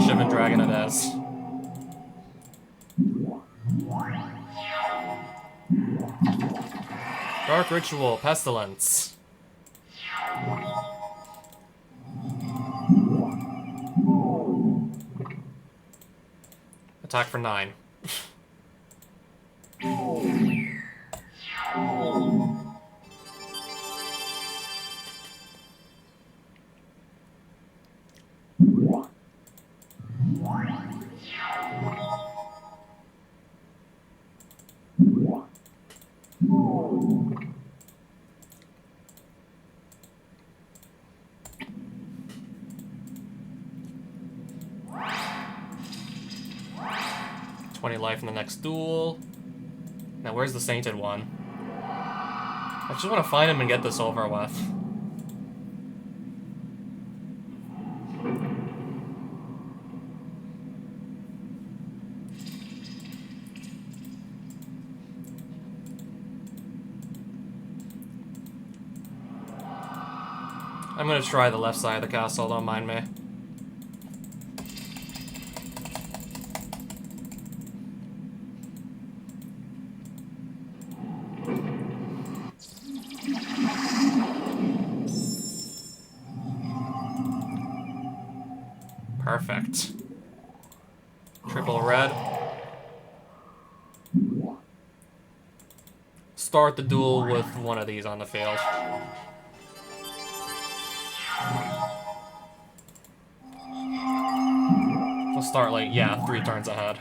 Shivan Dragon it is. Dark Ritual, Pestilence. Attack for 9. Life in the next duel. Now, where's the Sainted one? I just want to find him and get this over with. I'm gonna try the left side of the castle, don't mind me. Perfect. Triple red. Start the duel with one of these on the field. We'll start like, yeah, 3 turns ahead.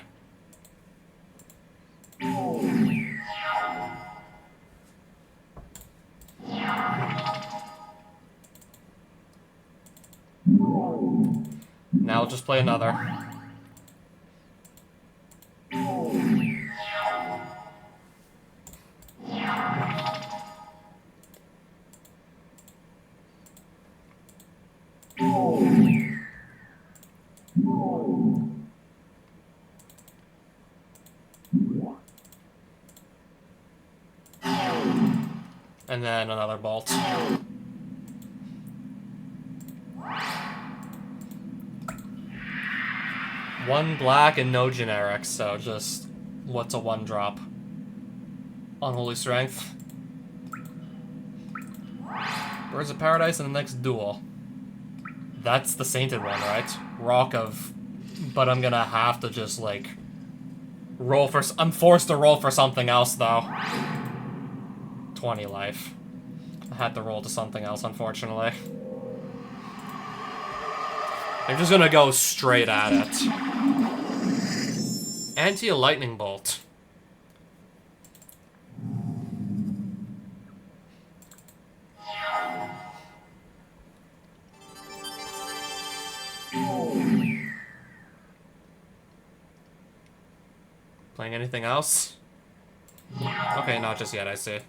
Now I'll just play another. And then another bolt. One black and no generics, so just what's a 1-drop? Unholy Strength. Birds of Paradise in the next duel. That's the Sainted one, right? Rock of... But I'm gonna have to just, like... roll for... I'm forced to roll for something else, though. 20 life. I had to roll to something else, unfortunately. I'm just gonna go straight at it. Anti-lightning bolt. Playing anything else? Okay, not just yet, I see.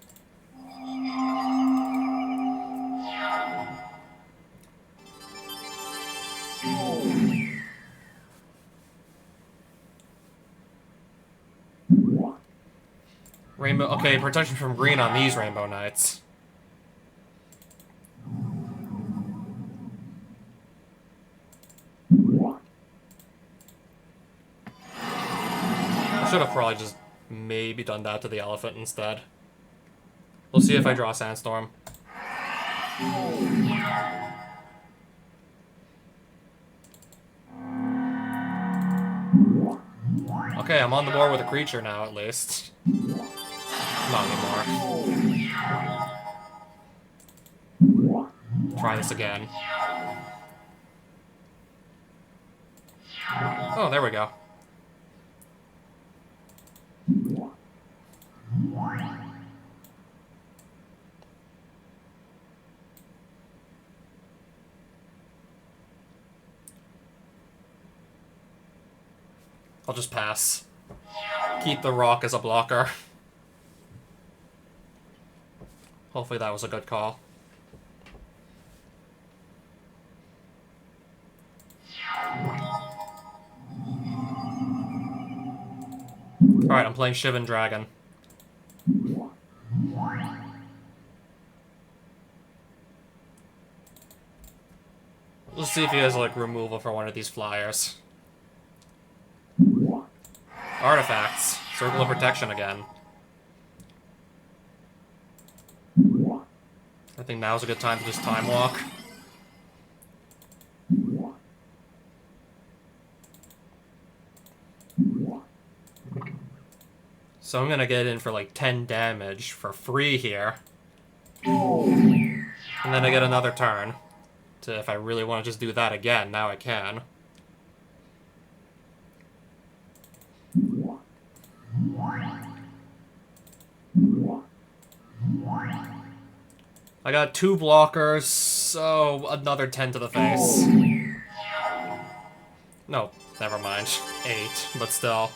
Rainbow, okay, protection from green on these Rainbow Knights. I should have probably just maybe done that to the elephant instead. We'll see if I draw Sandstorm. Okay, I'm on the board with a creature now, at least. Not anymore. Try this again. Oh, there we go. I'll just pass. Keep the rock as a blocker. Hopefully that was a good call. Alright, I'm playing Shivan Dragon. Let's see if he has, like, removal for one of these flyers. Artifacts. Circle of Protection again. I think now's a good time to just time walk. So I'm gonna get in for like 10 damage for free here. And then I get another turn. To if I really want to just do that again, now I can. I got 2 blockers, so another 10 to the face. No, never mind. 8, but still.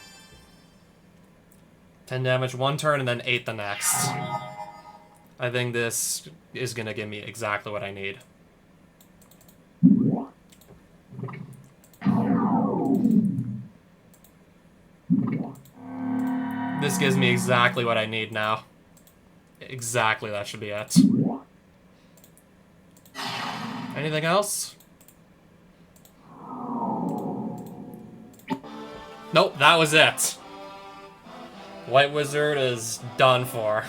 10 damage one turn and then 8 the next. I think this is gonna give me exactly what I need. This gives me exactly what I need now. Exactly, that should be it. Anything else? Nope, that was it. White Wizard is done for.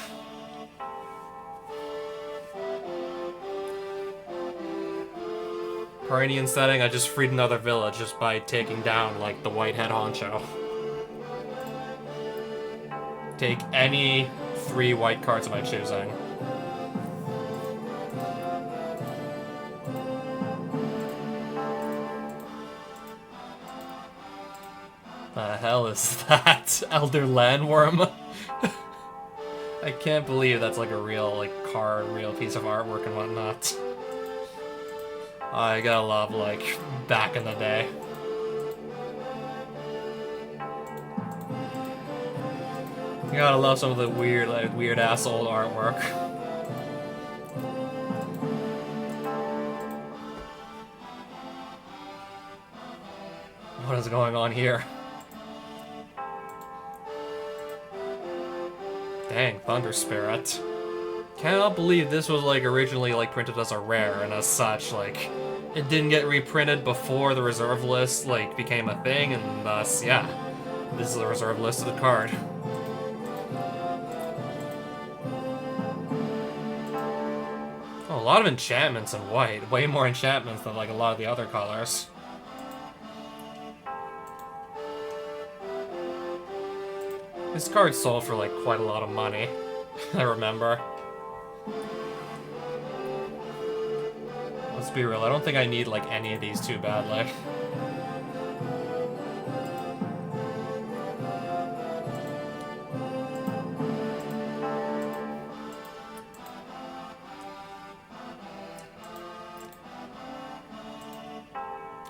Paranian setting, I just freed another village just by taking down, like, the white head honcho. Take any 3 white cards of my choosing. The hell is that? Elder Landworm? I can't believe that's like a real, like, card, real piece of artwork and whatnot. I gotta love, like, back in the day. You gotta love some of the weird, like, weird-ass old artwork. What is going on here? Dang, Thunder Spirit. Cannot believe this was, like, originally, like, printed as a rare, and as such, like, it didn't get reprinted before the reserve list, like, became a thing, and thus, yeah, this is the reserve listed card. Oh, a lot of enchantments in white. Way more enchantments than, like, a lot of the other colors. This card sold for, like, quite a lot of money, I remember. Let's be real, I don't think I need, like, any of these too badly.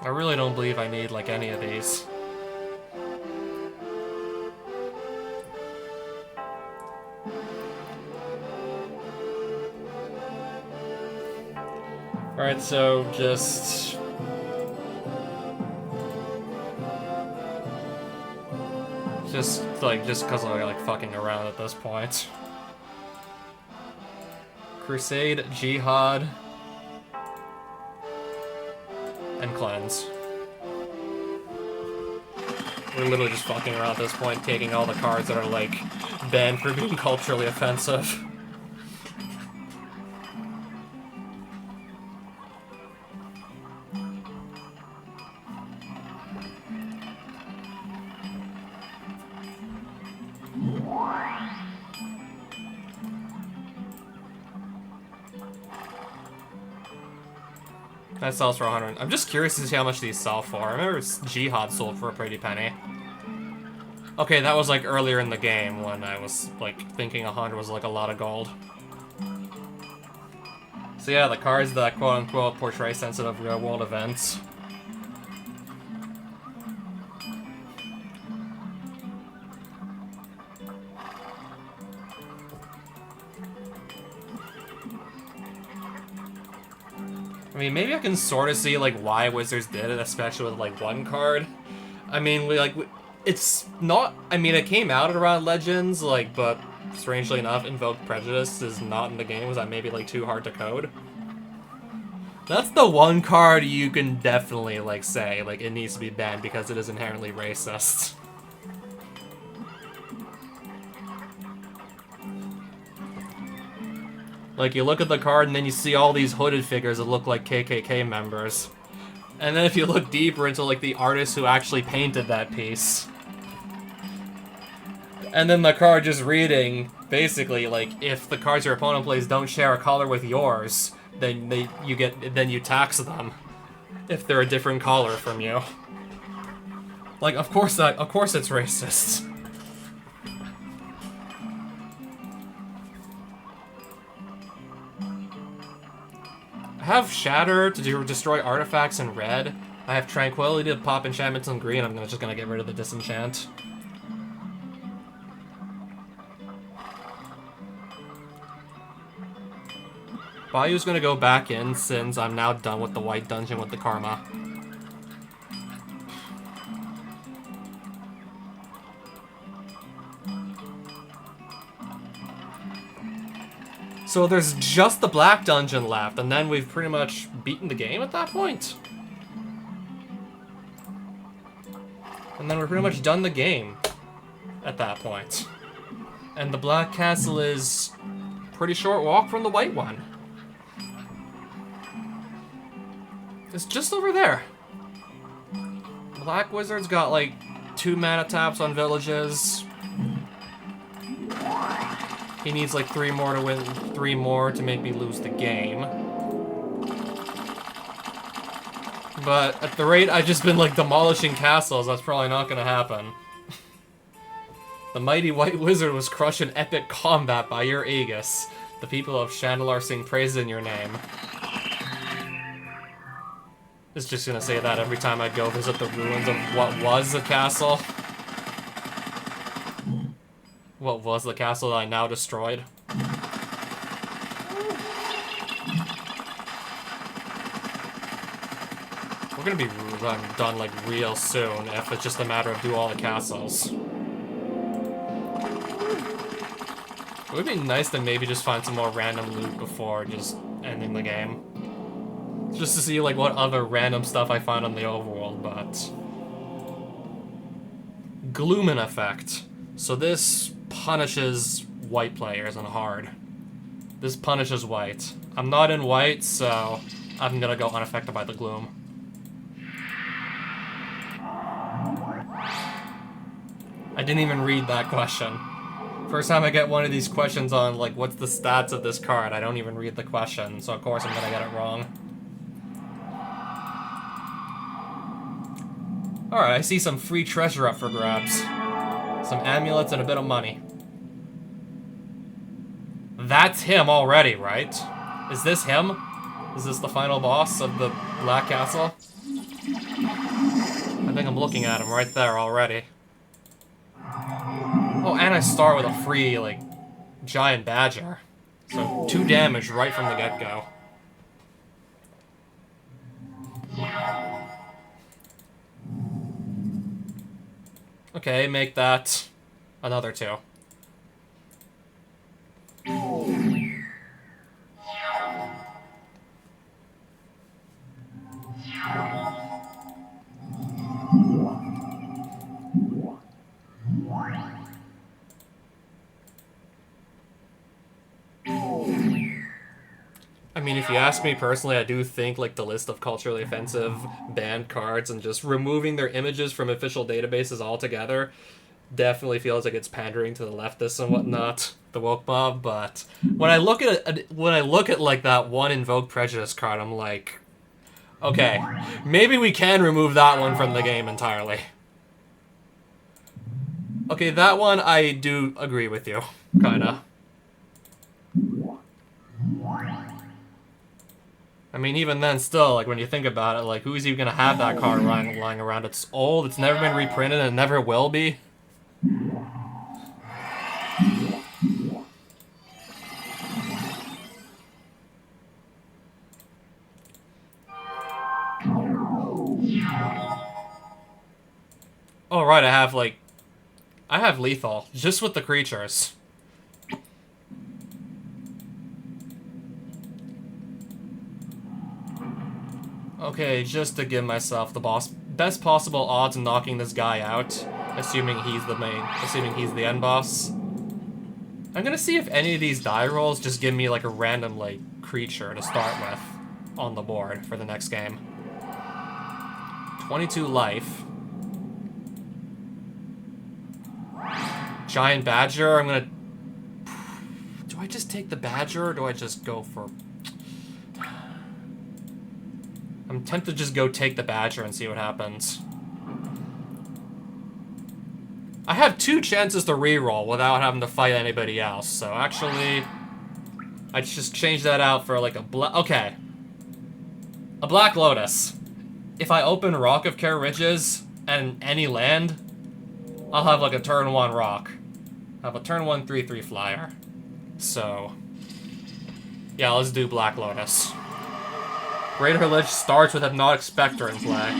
I really don't believe I need, like, any of these. Alright, so just because I'm like fucking around at this point. Crusade, Jihad, and Cleanse. We're literally just fucking around at this point, taking all the cards that are like banned for being culturally offensive. That sells for 100. I'm just curious to see how much these sell for. I remember Jihad sold for a pretty penny. Okay, that was like earlier in the game when I was like thinking 100 was like a lot of gold. So yeah, the cards that quote-unquote portray sensitive real-world events. I mean, maybe I can sort of see, like, why Wizards did it, especially with, like, one card. I mean, it's not... I mean, it came out around Legends, like, but strangely enough, Invoked Prejudice is not in the game. Was that maybe, like, too hard to code? That's the one card you can definitely, like, say, like, it needs to be banned because it is inherently racist. Like, you look at the card and then you see all these hooded figures that look like KKK members. And then if you look deeper into, like, the artist who actually painted that piece. And then the card just reading, basically, like, if the cards your opponent plays don't share a color with yours, then you tax them. If they're a different color from you. Like, of course it's racist. I have Shatter to destroy artifacts in red. I have Tranquility to pop enchantments in green. I'm just gonna get rid of the disenchant. Bayou's gonna go back in since I'm now done with the white dungeon with the karma. So there's just the black dungeon left, and then we've pretty much beaten the game at that point. And then we're pretty much done the game at that point. And the black castle is a pretty short walk from the white one. It's just over there. Black Wizard's got like 2 mana taps on villages. He needs like 3 more to win, 3 more to make me lose the game. But at the rate I've just been like demolishing castles, that's probably not gonna happen. The mighty white wizard was crushed in epic combat by your Aegis. The people of Shandalar sing praises in your name. It's just gonna say that every time I go visit the ruins of what was the castle. What was the castle that I now destroyed. We're gonna be done like real soon if it's just a matter of do all the castles. It would be nice to maybe just find some more random loot before just ending the game. Just to see like what other random stuff I find on the overworld, but... Gloomin effect. So this punishes white players on hard. This punishes white. I'm not in white, so I'm gonna go unaffected by the gloom. I didn't even read that question. First time I get one of these questions on, like, what's the stats of this card, I don't even read the question, so of course I'm gonna get it wrong. Alright, I see some free treasure up for grabs. Some amulets and a bit of money. That's him already, right? Is this him? Is this the final boss of the Black Castle? I think I'm looking at him right there already. Oh, and I start with a free, like, giant badger. So 2 damage right from the get-go. Okay, make that another 2. I mean, if you ask me personally, I do think like the list of culturally offensive banned cards and just removing their images from official databases altogether definitely feels like it's pandering to the leftists and whatnot, the woke mob. But when I look at like that one Invoke Prejudice card, I'm like, okay, maybe we can remove that one from the game entirely. Okay, that one I do agree with you, kinda. I mean, even then, still, like, when you think about it, like, who's even gonna have that card lying around? It's old, it's never been reprinted, and it never will be. Oh, right, I have lethal, just with the creatures. Okay, just to give myself the best possible odds of knocking this guy out, assuming he's the end boss. I'm gonna see if any of these die rolls just give me like a random like creature to start with on the board for the next game. 22 life. Giant badger, I'm gonna... Do I just take the badger or do I just go for... I'm tempted to just go take the badger and see what happens. I have 2 chances to reroll without having to fight anybody else, so actually... I just changed that out for like a okay. A Black Lotus. If I open Rock of Care Ridges and any land, I'll have like a turn 1 rock. I'll have a turn 1 3/3 flyer. So... yeah, let's do Black Lotus. Greater Lich starts with Hypnotic Specter in play.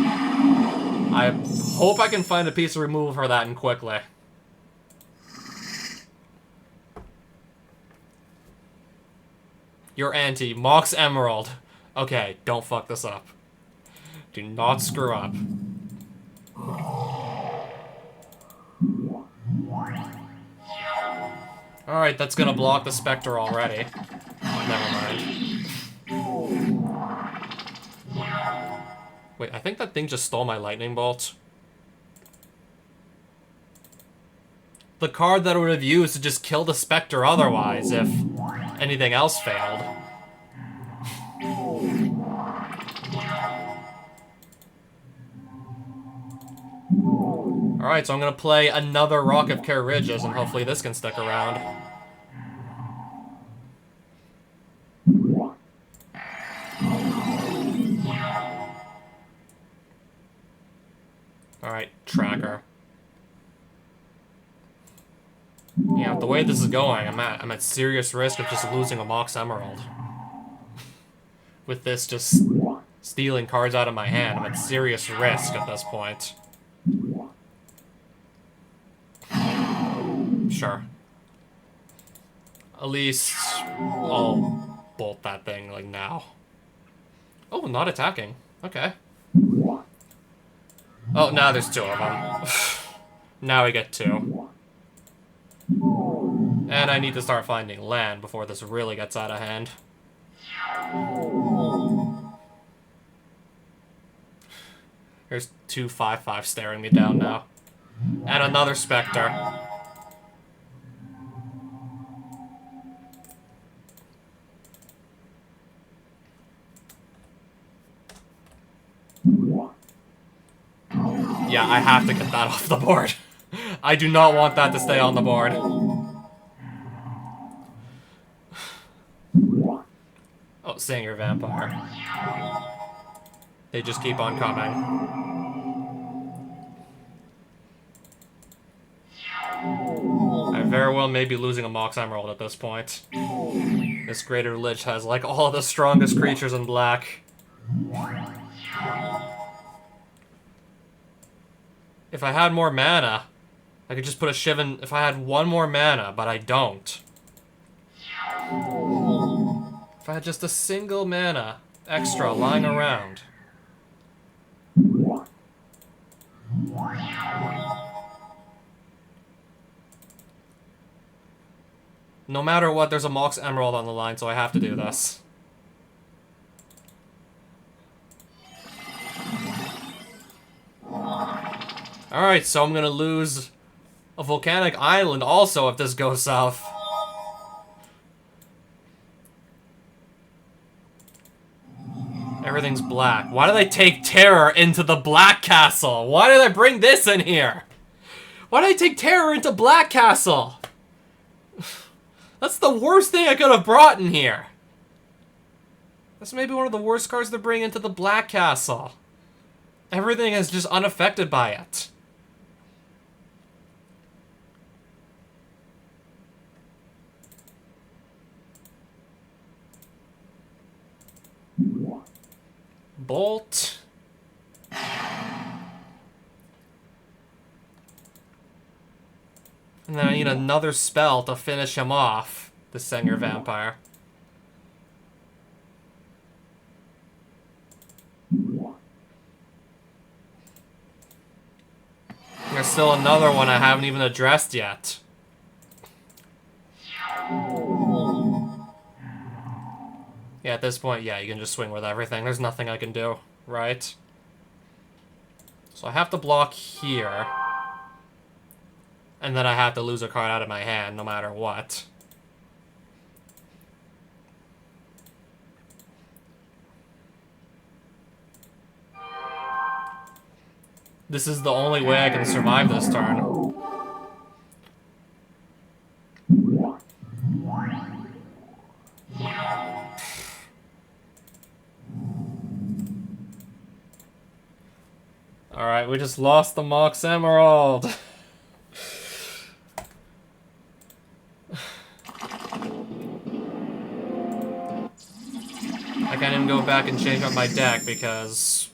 I hope I can find a piece of removal for that and quickly. Your ante, Mox Emerald. Okay, don't fuck this up. Do not screw up. Alright, that's gonna block the Specter already. Never mind. Wait, I think that thing just stole my lightning bolt. The card that I would have used to just kill the Specter otherwise if anything else failed. Alright, so I'm gonna play another Rock of Care Ridges and hopefully this can stick around. Alright, tracker. Yeah, with the way this is going, I'm at serious risk of just losing a Mox Emerald. With this just stealing cards out of my hand, I'm at serious risk at this point. Sure. At least I'll bolt that thing, like, now. Oh, not attacking. Okay. Oh, now there's 2 of them. Now we get 2. And I need to start finding land before this really gets out of hand. There's 2 5/5 staring me down now. And another Specter. Yeah, I have to get that off the board. I do not want that to stay on the board. Oh, Sengir Vampire. They just keep on coming. I very well may be losing a Mox Emerald at this point. This Greater Lich has, like, all the strongest creatures in black. If I had more mana, I could just put a Shiv in... If I had 1 more mana, but I don't. If I had just a single mana extra lying around. No matter what, there's a Mox Emerald on the line, so I have to do this. Alright, so I'm gonna lose a volcanic island also if this goes south. Everything's black. Why did I take Terror into the Black Castle? Why did I bring this in here? Why did I take Terror into Black Castle? That's the worst thing I could have brought in here. That's maybe one of the worst cards to bring into the Black Castle. Everything is just unaffected by it. Bolt. And then I need another spell to finish him off, the Sengir Vampire. There's still another one I haven't even addressed yet. Yeah, at this point, yeah, you can just swing with everything. There's nothing I can do, right? So I have to block here. And then I have to lose a card out of my hand, no matter what. This is the only way I can survive this turn. Alright, we just lost the Mox Emerald. I can't even go back and change up my deck because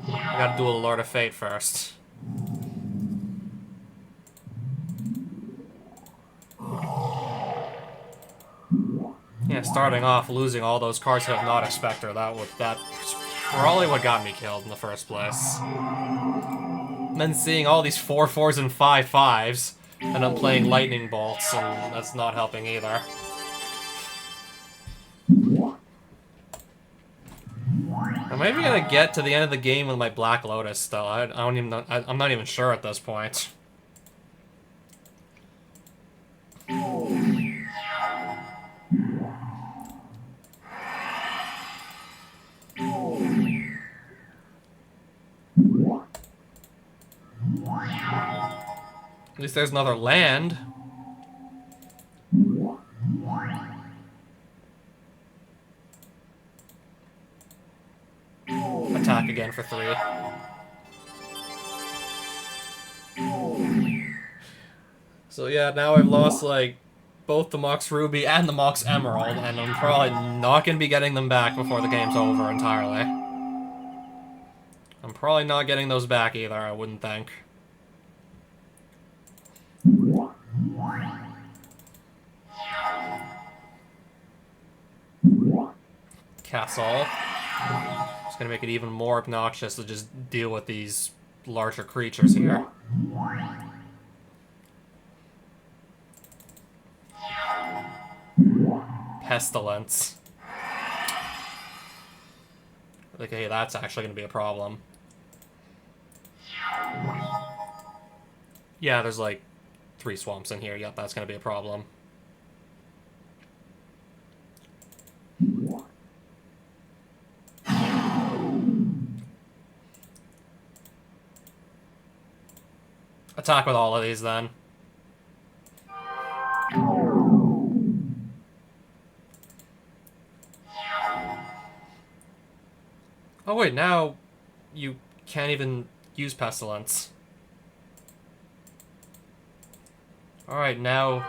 I gotta duel the Lord of Fate first. Yeah, starting off losing all those cards to Hypnotic Specter, that probably what got me killed in the first place. And then seeing all these 4/4s and 5/5s, and I'm playing Lightning Bolts, and that's not helping either. I'm maybe gonna get to the end of the game with my Black Lotus still. I don't even know, I'm not even sure at this point. At least there's another land. Attack again for 3. So yeah, now I've lost, like, both the Mox Ruby and the Mox Emerald, and I'm probably not going to be getting them back before the game's over entirely. I'm probably not getting those back either, I wouldn't think. Castle. It's going to make it even more obnoxious to just deal with these larger creatures here. Pestilence. Okay, that's actually going to be a problem. Yeah, there's like 3 swamps in here. Yep, that's going to be a problem. Attack with all of these, then. Oh wait, now you can't even use Pestilence. Alright, now...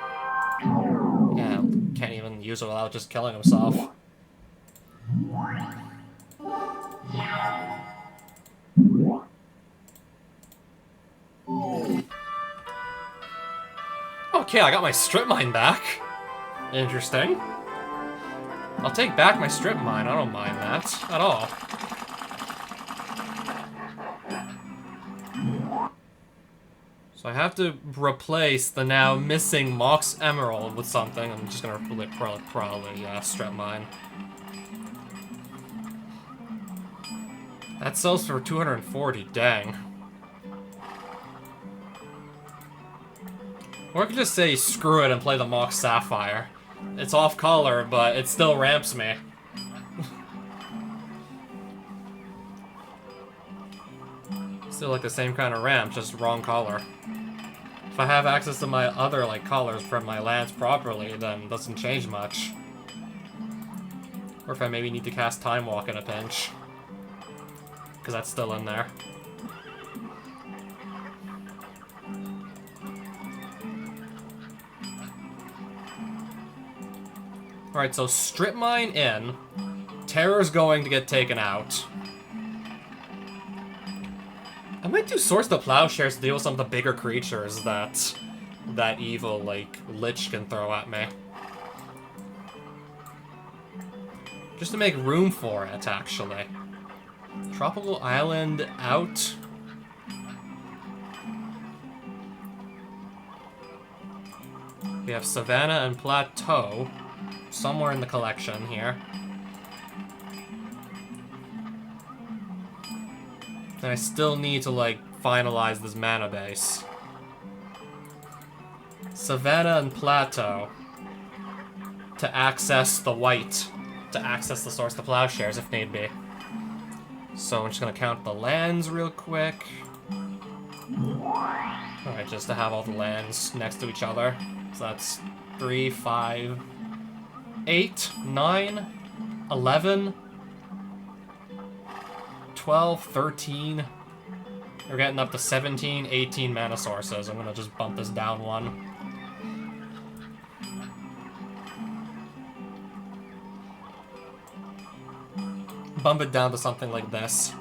yeah, can't even use it without just killing himself. Okay, I got my strip mine back. Interesting. I'll take back my strip mine, I don't mind that at all. So I have to replace the now missing Mox Emerald with something. I'm just gonna probably strip mine. That sells for 240, dang. Or I could just say screw it and play the Mox Sapphire. It's off color, but it still ramps me. Still like the same kind of ramp, just wrong color. If I have access to my other like colors from my lands properly, then it doesn't change much. Or if I maybe need to cast Time Walk in a pinch. Because that's still in there. Alright, so strip mine in. Terror's going to get taken out. I might do Source the Plowshares to deal with some of the bigger creatures that evil, like, Lich can throw at me. Just to make room for it, actually. Tropical Island out. We have Savannah and Plateau somewhere in the collection here. And I still need to, like, finalize this mana base. Savannah and Plateau to access the white, to access the Source to Plowshares if need be. So I'm just gonna count the lands real quick. Alright, just to have all the lands next to each other. So that's 3, 5, 8, 9, 11, 12, 13. We're getting up to 17, 18 mana sources. I'm gonna just bump this down one. Bump it down to something like this.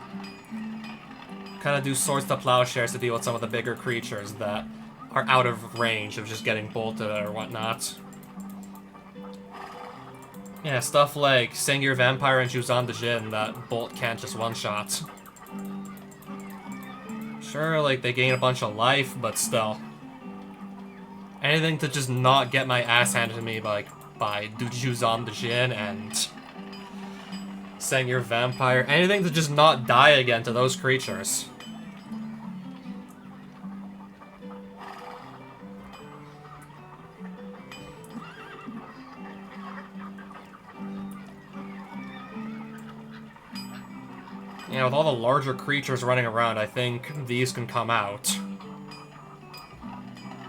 Kind of do Swords to Plowshares to deal with some of the bigger creatures that are out of range of just getting bolted or whatnot. Yeah, stuff like Sengir Vampire and Juzam the Djinn that bolt can't just one-shot. Sure, like, they gain a bunch of life, but still. Anything to just not get my ass handed to me by Juzam the Djinn and Sengir Vampire. Anything to just not die again to those creatures. Yeah, with all the larger creatures running around, I think these can come out.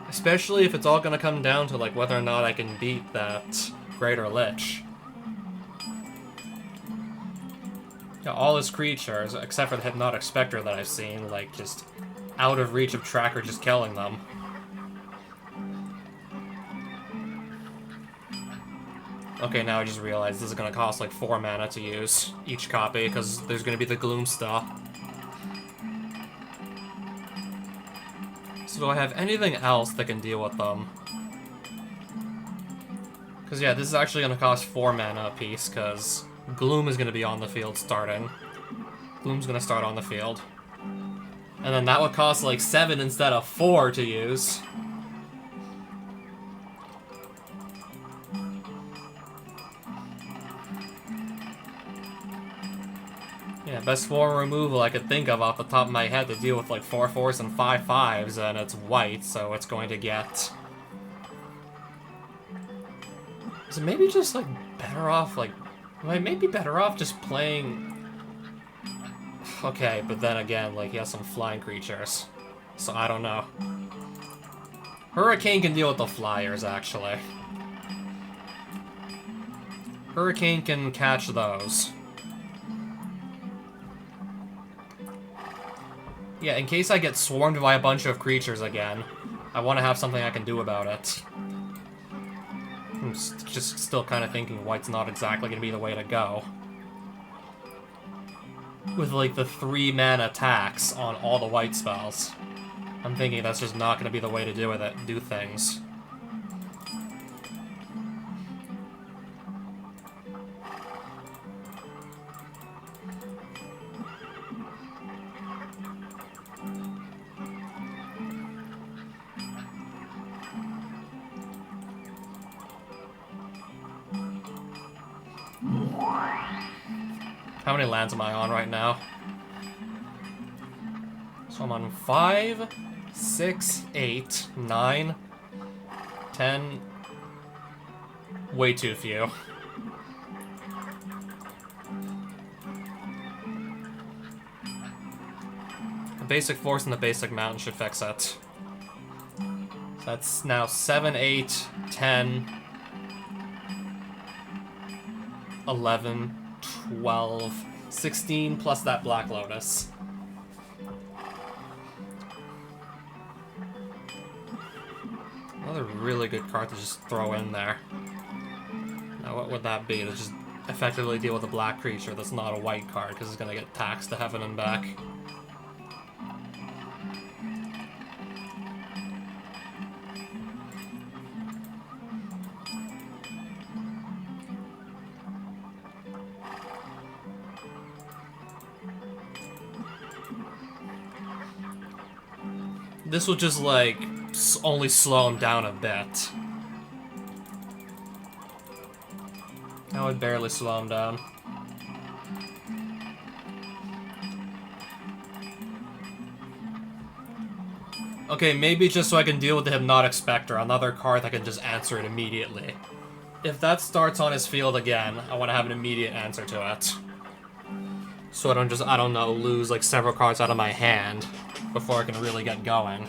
Especially if it's all gonna come down to, like, whether or not I can beat that Greater Lich. Yeah, all his creatures, except for the Hypnotic Specter that I've seen, like, just out of reach of Tracker just killing them. Okay, now I just realized this is gonna cost like 4 mana to use each copy, because there's gonna be the Gloomstar. So do I have anything else that can deal with them? Because yeah, this is actually gonna cost 4 mana a piece, because Gloom is gonna be on the field starting. Gloom's gonna start on the field. And then that would cost like 7 instead of 4 to use. Yeah, best form removal I could think of off the top of my head to deal with like 4/4s and 5/5s, and it's white, so it's going to get... Is it maybe just like better off, like... I may be better off just playing... Okay, but then again, like, he has some flying creatures, so I don't know. Hurricane can deal with the flyers, actually. Hurricane can catch those. Yeah, in case I get swarmed by a bunch of creatures again, I want to have something I can do about it. I'm just still kind of thinking white's not exactly going to be the way to go. With, like, the 3 mana attacks on all the white spells. I'm thinking that's just not going to be the way to do things. How many lands am I on right now? So I'm on 5, 6, 8, 9, 10. Way too few. The basic force and the basic mountain should fix it. So that's now 7, 8, 10, 11, 12, 16, plus that Black Lotus. Another really good card to just throw in there. Now what would that be? To just effectively deal with a black creature that's not a white card, because it's going to get taxed to heaven and back. This will just, like, only slow him down a bit. That would barely slow him down. Okay, maybe just so I can deal with the Hypnotic Specter, another card that can just answer it immediately. If that starts on his field again, I want to have an immediate answer to it. So I don't just, I don't know, lose like several cards out of my hand before I can really get going.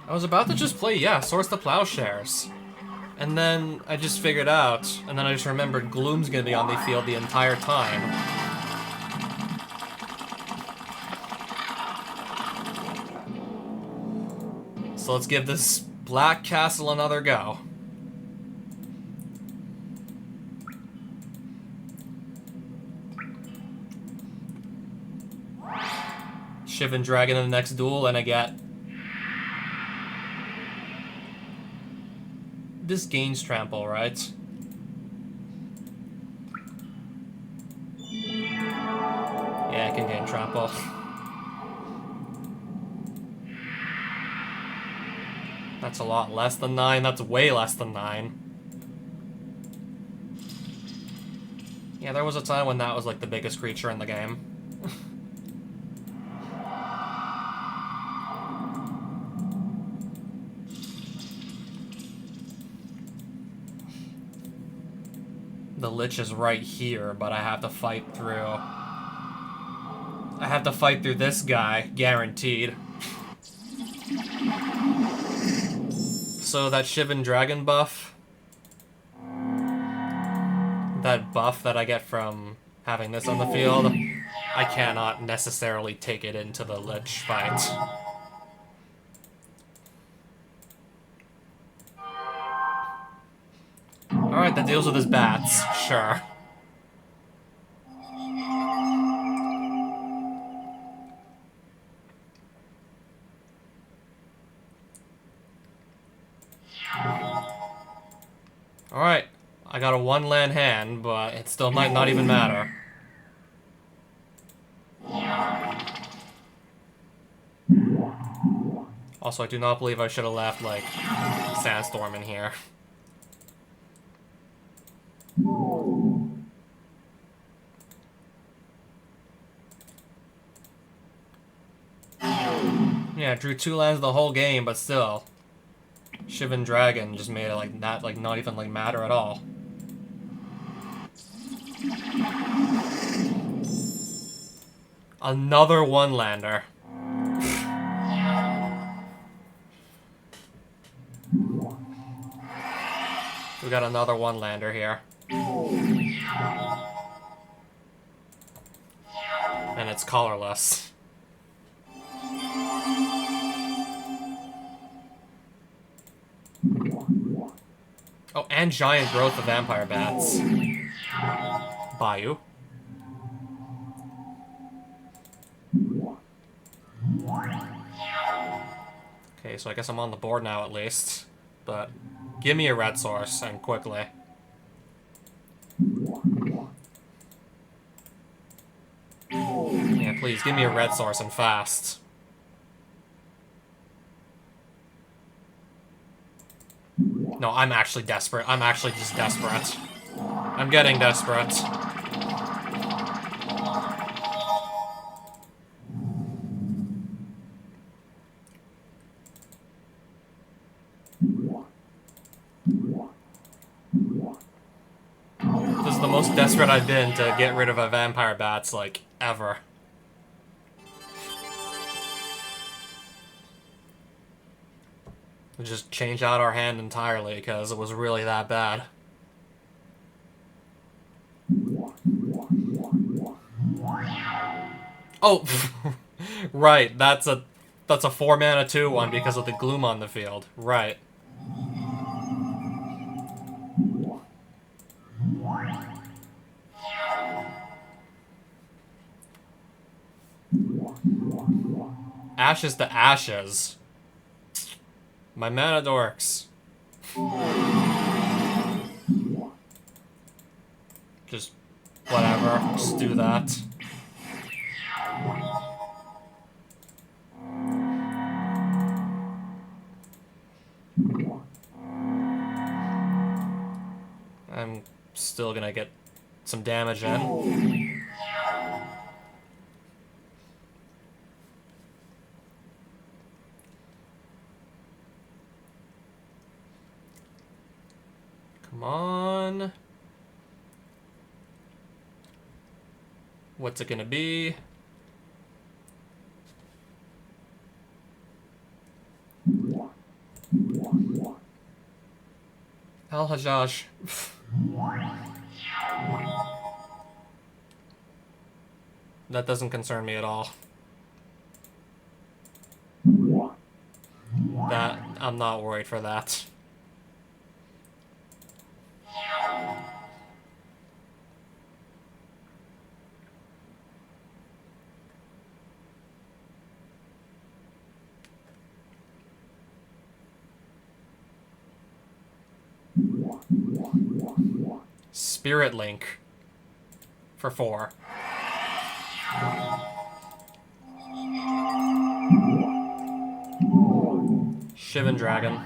I was about to just play, yeah, Source the Plowshares. And then I just figured out, and then I just remembered Gloom's gonna be on the field the entire time. So let's give this Black Castle another go. Shivan Dragon in the next duel, and I get... This gains trample, right? Yeah, I can gain trample. That's a lot less than 9. That's way less than 9. Yeah, there was a time when that was like the biggest creature in the game. The Lich is right here, but I have to fight through... I have to fight through this guy, guaranteed. So that Shivan Dragon buff... That buff that I get from having this on the field, I cannot necessarily take it into the Lich fight. Alright, that deals with his bats. Sure. Alright. I got a 1-land hand, but it still might not even matter. Also, I do not believe I should have left, like, Sandstorm in here. Yeah, drew 2 lands the whole game, but still. Shivan Dragon just made it like that, like not even like matter at all. Another 1-lander. We got another 1-lander here. And it's colorless. Oh, and giant growth of vampire bats. Bayou. Okay, so I guess I'm on the board now at least. But give me a red source, and quickly. Yeah, please, give me a red source and fast. No, I'm actually desperate. I'm actually just desperate. I'm getting desperate. This is the most desperate I've been to get rid of a vampire bats, like, ever. We just change out our hand entirely because it was really that bad. Oh, right. That's a 4-mana 2/1 because of the gloom on the field. Right. Ashes to ashes. My mana dorks. Just whatever. Just do that. I'm still gonna get some damage in. Come on. What's it gonna be? Al Hajjaj. That doesn't concern me at all. That, I'm not worried for that. Spirit Link for 4. Shivan Dragon.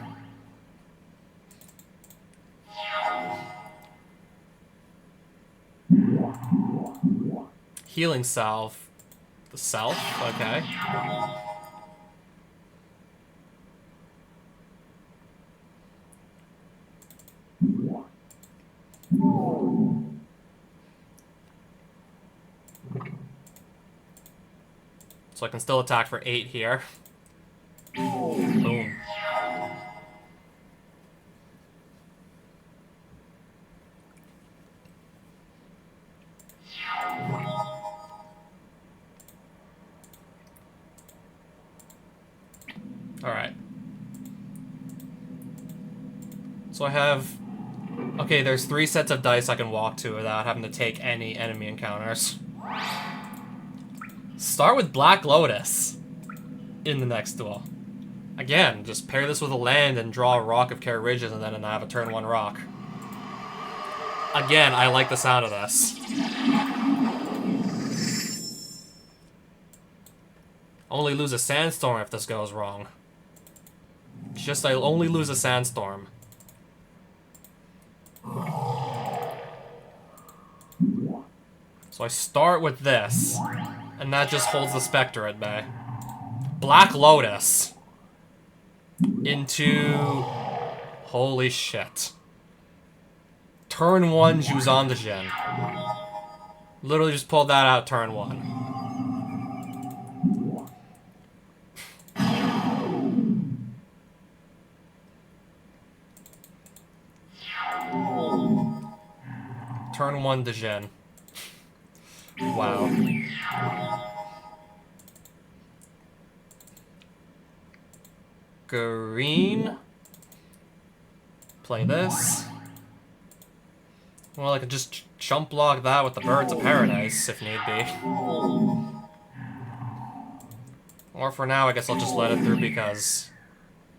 Healing Salve. The Self? Okay. So I can still attack for 8 here. Boom. Alright. So I have... Okay, there's 3 sets of dice I can walk to without having to take any enemy encounters. Start with Black Lotus in the next duel. Again, just pair this with a land and draw a Rock of Care Ridges and then I have a turn 1 rock. Again, I like the sound of this. Only lose a Sandstorm if this goes wrong. It's just I only lose a Sandstorm. So I start with this, and that just holds the Specter at bay. Black Lotus into... Holy shit. Turn 1 Juzam the Djinn. Literally just pulled that out turn 1. Turn 1 Djinn. Wow. Green. Play this. Well, I could just jump block that with the Birds of Paradise, if need be. Or for now, I guess I'll just let it through because...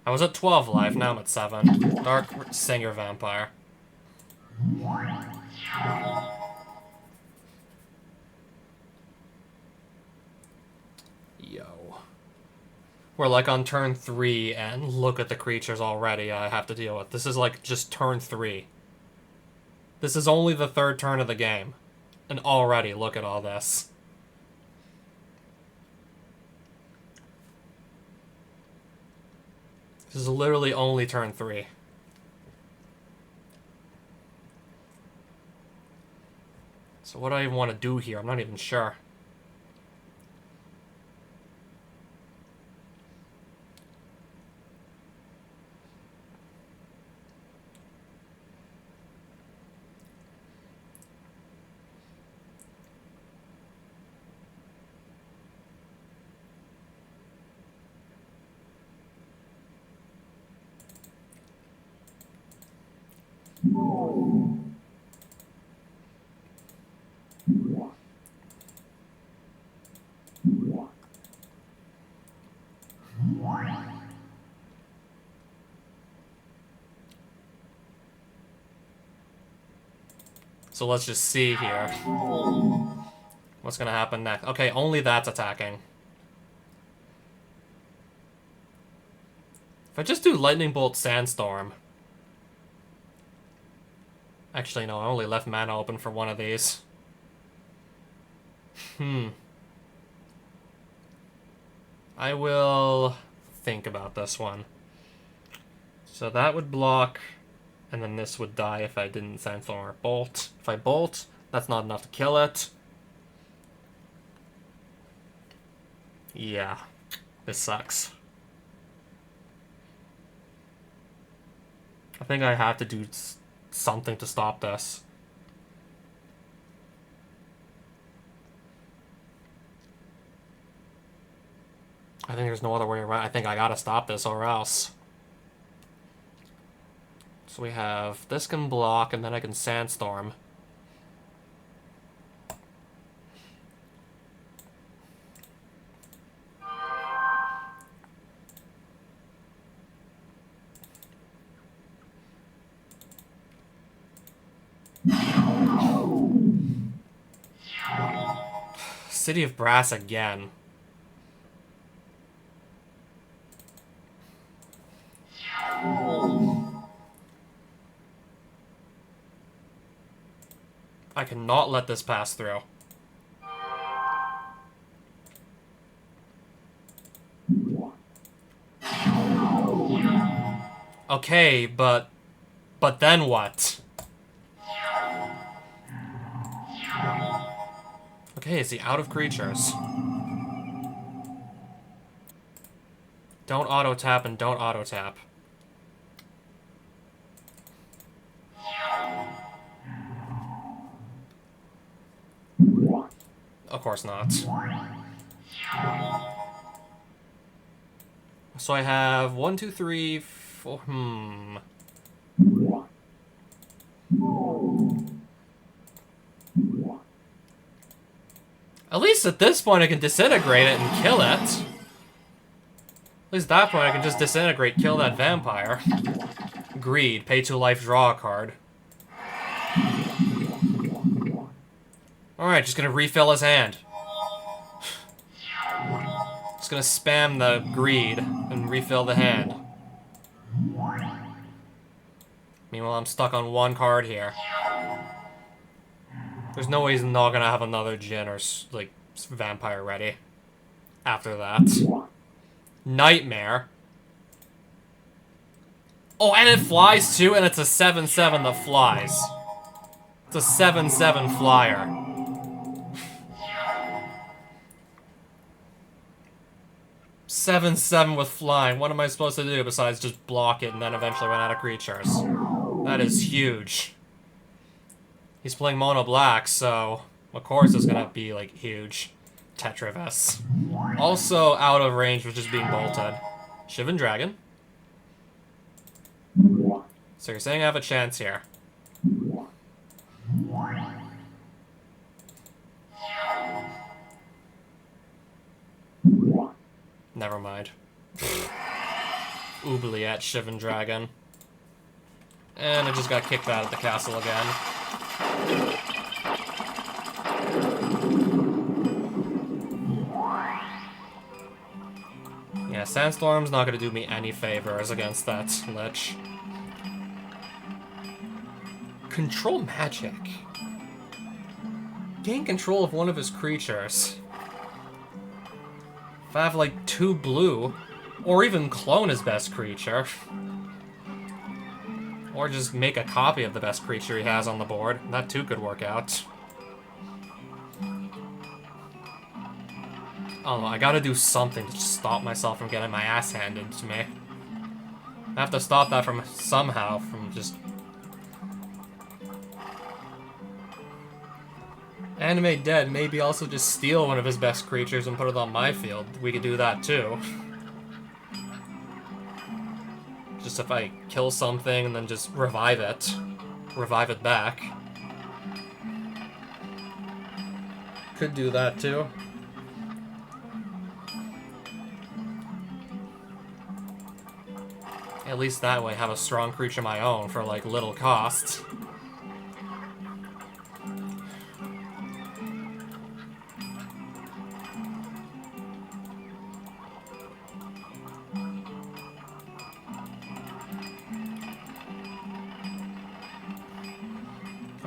I was at 12 life, now I'm at 7. Dark Sengir Vampire. Yo. We're like on turn 3, and look at the creatures already I have to deal with. This is like just turn 3. This is only the 3rd turn of the game. And already, look at all this. This is literally only turn 3. So what do I even want to do here? I'm not even sure. So let's just see here. What's gonna happen next? Okay, only that's attacking. If I just do Lightning Bolt Sandstorm... Actually, no, I only left mana open for one of these. I will think about this one. So that would block, and then this would die if I didn't Sandstorm or Bolt. If I Bolt, that's not enough to kill it. Yeah, this sucks. I think I have to do something to stop this. I think there's no other way around. I think I gotta stop this or else. So we have this can block, and then I can Sandstorm. City of Brass again. I cannot let this pass through. Okay, but then what? Okay, is he out of creatures? Don't auto-tap and don't auto-tap. Of course not. So I have 1, 2, 3, 4... At least at this point I can disintegrate it and kill it. At least at that point I can just disintegrate, kill that vampire. Greed, pay 2 life, draw a card. Alright, just gonna refill his hand. Just gonna spam the greed and refill the hand. Meanwhile, I'm stuck on 1 card here. There's no way he's not gonna have another Djinn or, like, vampire ready. After that. Nightmare. Oh, and it flies too, and it's a 7/7 that flies. It's a 7/7 flyer. 7/7 with flying. What am I supposed to do besides just block it and then eventually run out of creatures? That is huge. He's playing mono black, so of course it's gonna be like huge. Tetravis. Also out of range, which is being bolted. Shivan Dragon. So you're saying I have a chance here. Never mind. Oubliette Shivan Dragon. And I just got kicked out of the castle again. Yeah, Sandstorm's not gonna do me any favors against that lich. Control magic. Gain control of one of his creatures. If I have like 2 blue, or even clone his best creature. Or just make a copy of the best creature he has on the board. That too could work out. Oh, I gotta do something to stop myself from getting my ass handed to me. I have to stop that from somehow, from just... Animate Dead, maybe also just steal one of his best creatures and put it on my field. We could do that too. Just if I kill something and then just revive it. Revive it back. Could do that too. At least that way have a strong creature of my own for like little cost.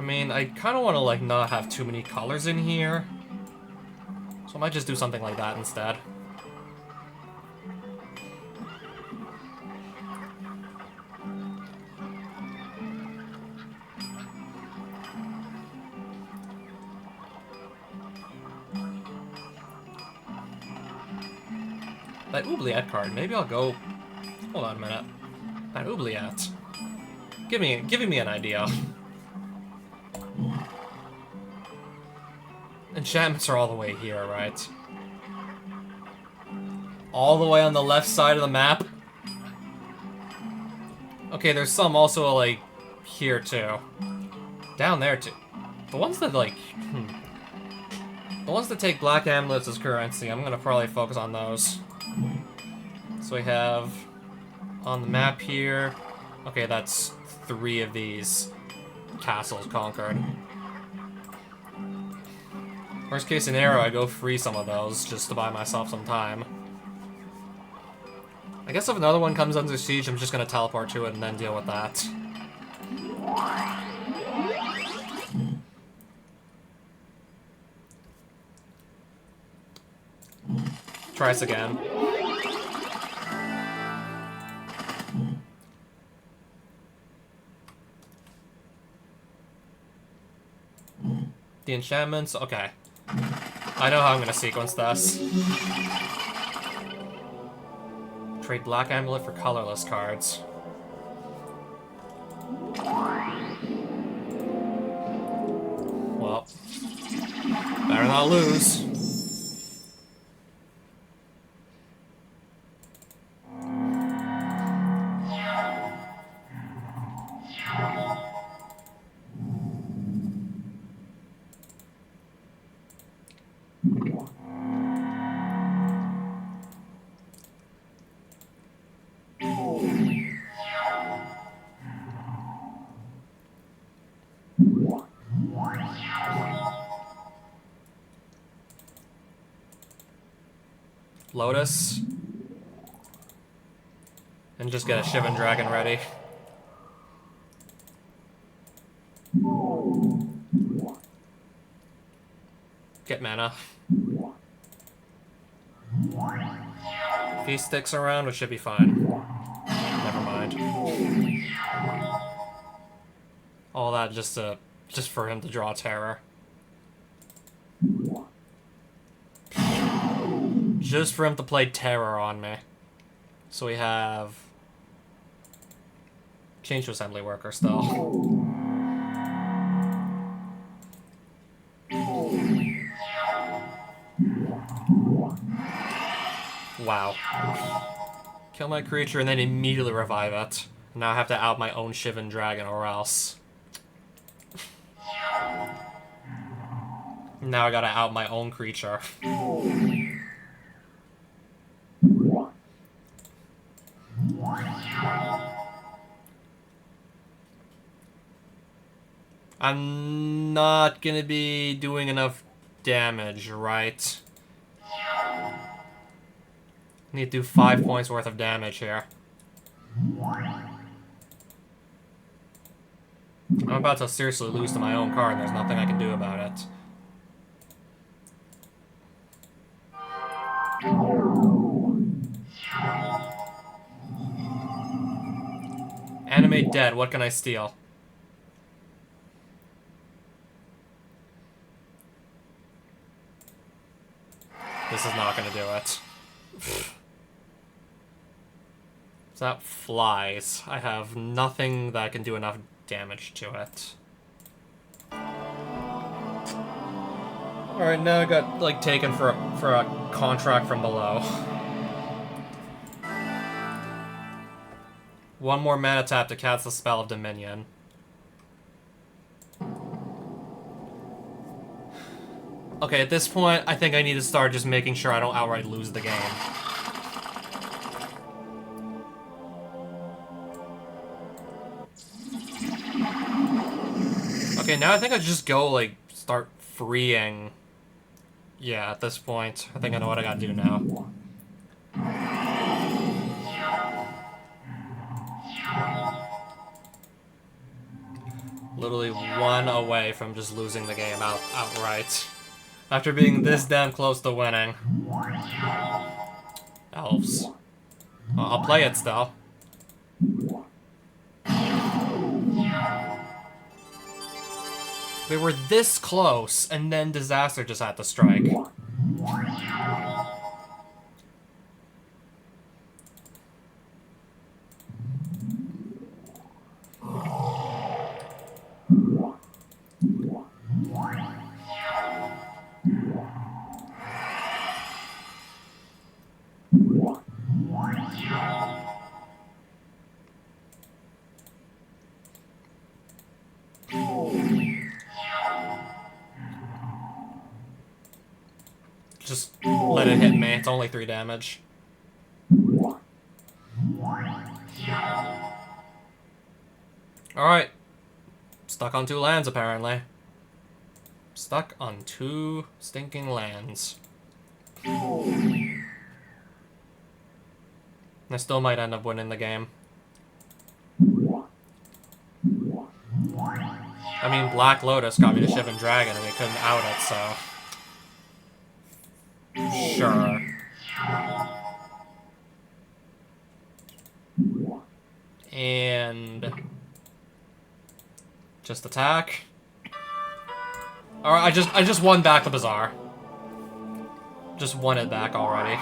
mean, I kind of want to, like, not have too many colors in here. So I might just do something like that instead. That oubliette card, maybe I'll go... Hold on a minute. That oubliette. Giving me an idea. Enchantments are all the way here, right? All the way on the left side of the map? Okay, there's some also, like, here, too. Down there, too. The ones that, like... The ones that take black amulets as currency, I'm gonna probably focus on those. So we have... On the map here... Okay, that's 3 of these castles conquered. Worst case scenario, I go free some of those just to buy myself some time. I guess if another one comes under siege, I'm just gonna teleport to it and then deal with that. Try this again. The enchantments? Okay. I know how I'm gonna sequence this. Trade Black Amulet for colorless cards. Well, better not lose. Lotus. And just get a Shivan Dragon ready. Get mana. If he sticks around, it should be fine. Never mind. All that just for him to draw terror. Just for him to play terror on me. So we have... Change to Assembly Worker still. Wow. Kill my creature and then immediately revive it. Now I have to out my own Shivan Dragon or else. Now I gotta out my own creature. I'm not gonna be doing enough damage, right? Need to do 5 points worth of damage here. I'm about to seriously lose to my own card and there's nothing I can do about it. Animate dead, what can I steal? This is not gonna do it. So that flies. I have nothing that can do enough damage to it. Alright, now I got, like, taken for a contract from below. One more mana tap to cast the spell of Dominion. Okay, at this point, I think I need to start just making sure I don't outright lose the game. Okay, now I think I just go, like, start freeing. Yeah, at this point, I think I know what I gotta do now. literally one away from just losing the game outright. After being this damn close to winning. Elves. I'll play it still. We were this close, and then disaster just had to strike. Just let it hit me. It's only 3 damage. Alright. Stuck on 2 lands, apparently. Stuck on 2 stinking lands. I still might end up winning the game. I mean, Black Lotus got me to Shivan Dragon and we couldn't out it, so... Sure. And... just attack. Alright, I just won back the Bazaar. Just won it back already.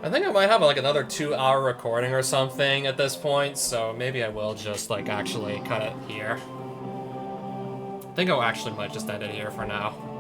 I think I might have like another 2-hour recording or something at this point, so maybe I will just like actually cut it here. I think I actually might just end it here for now.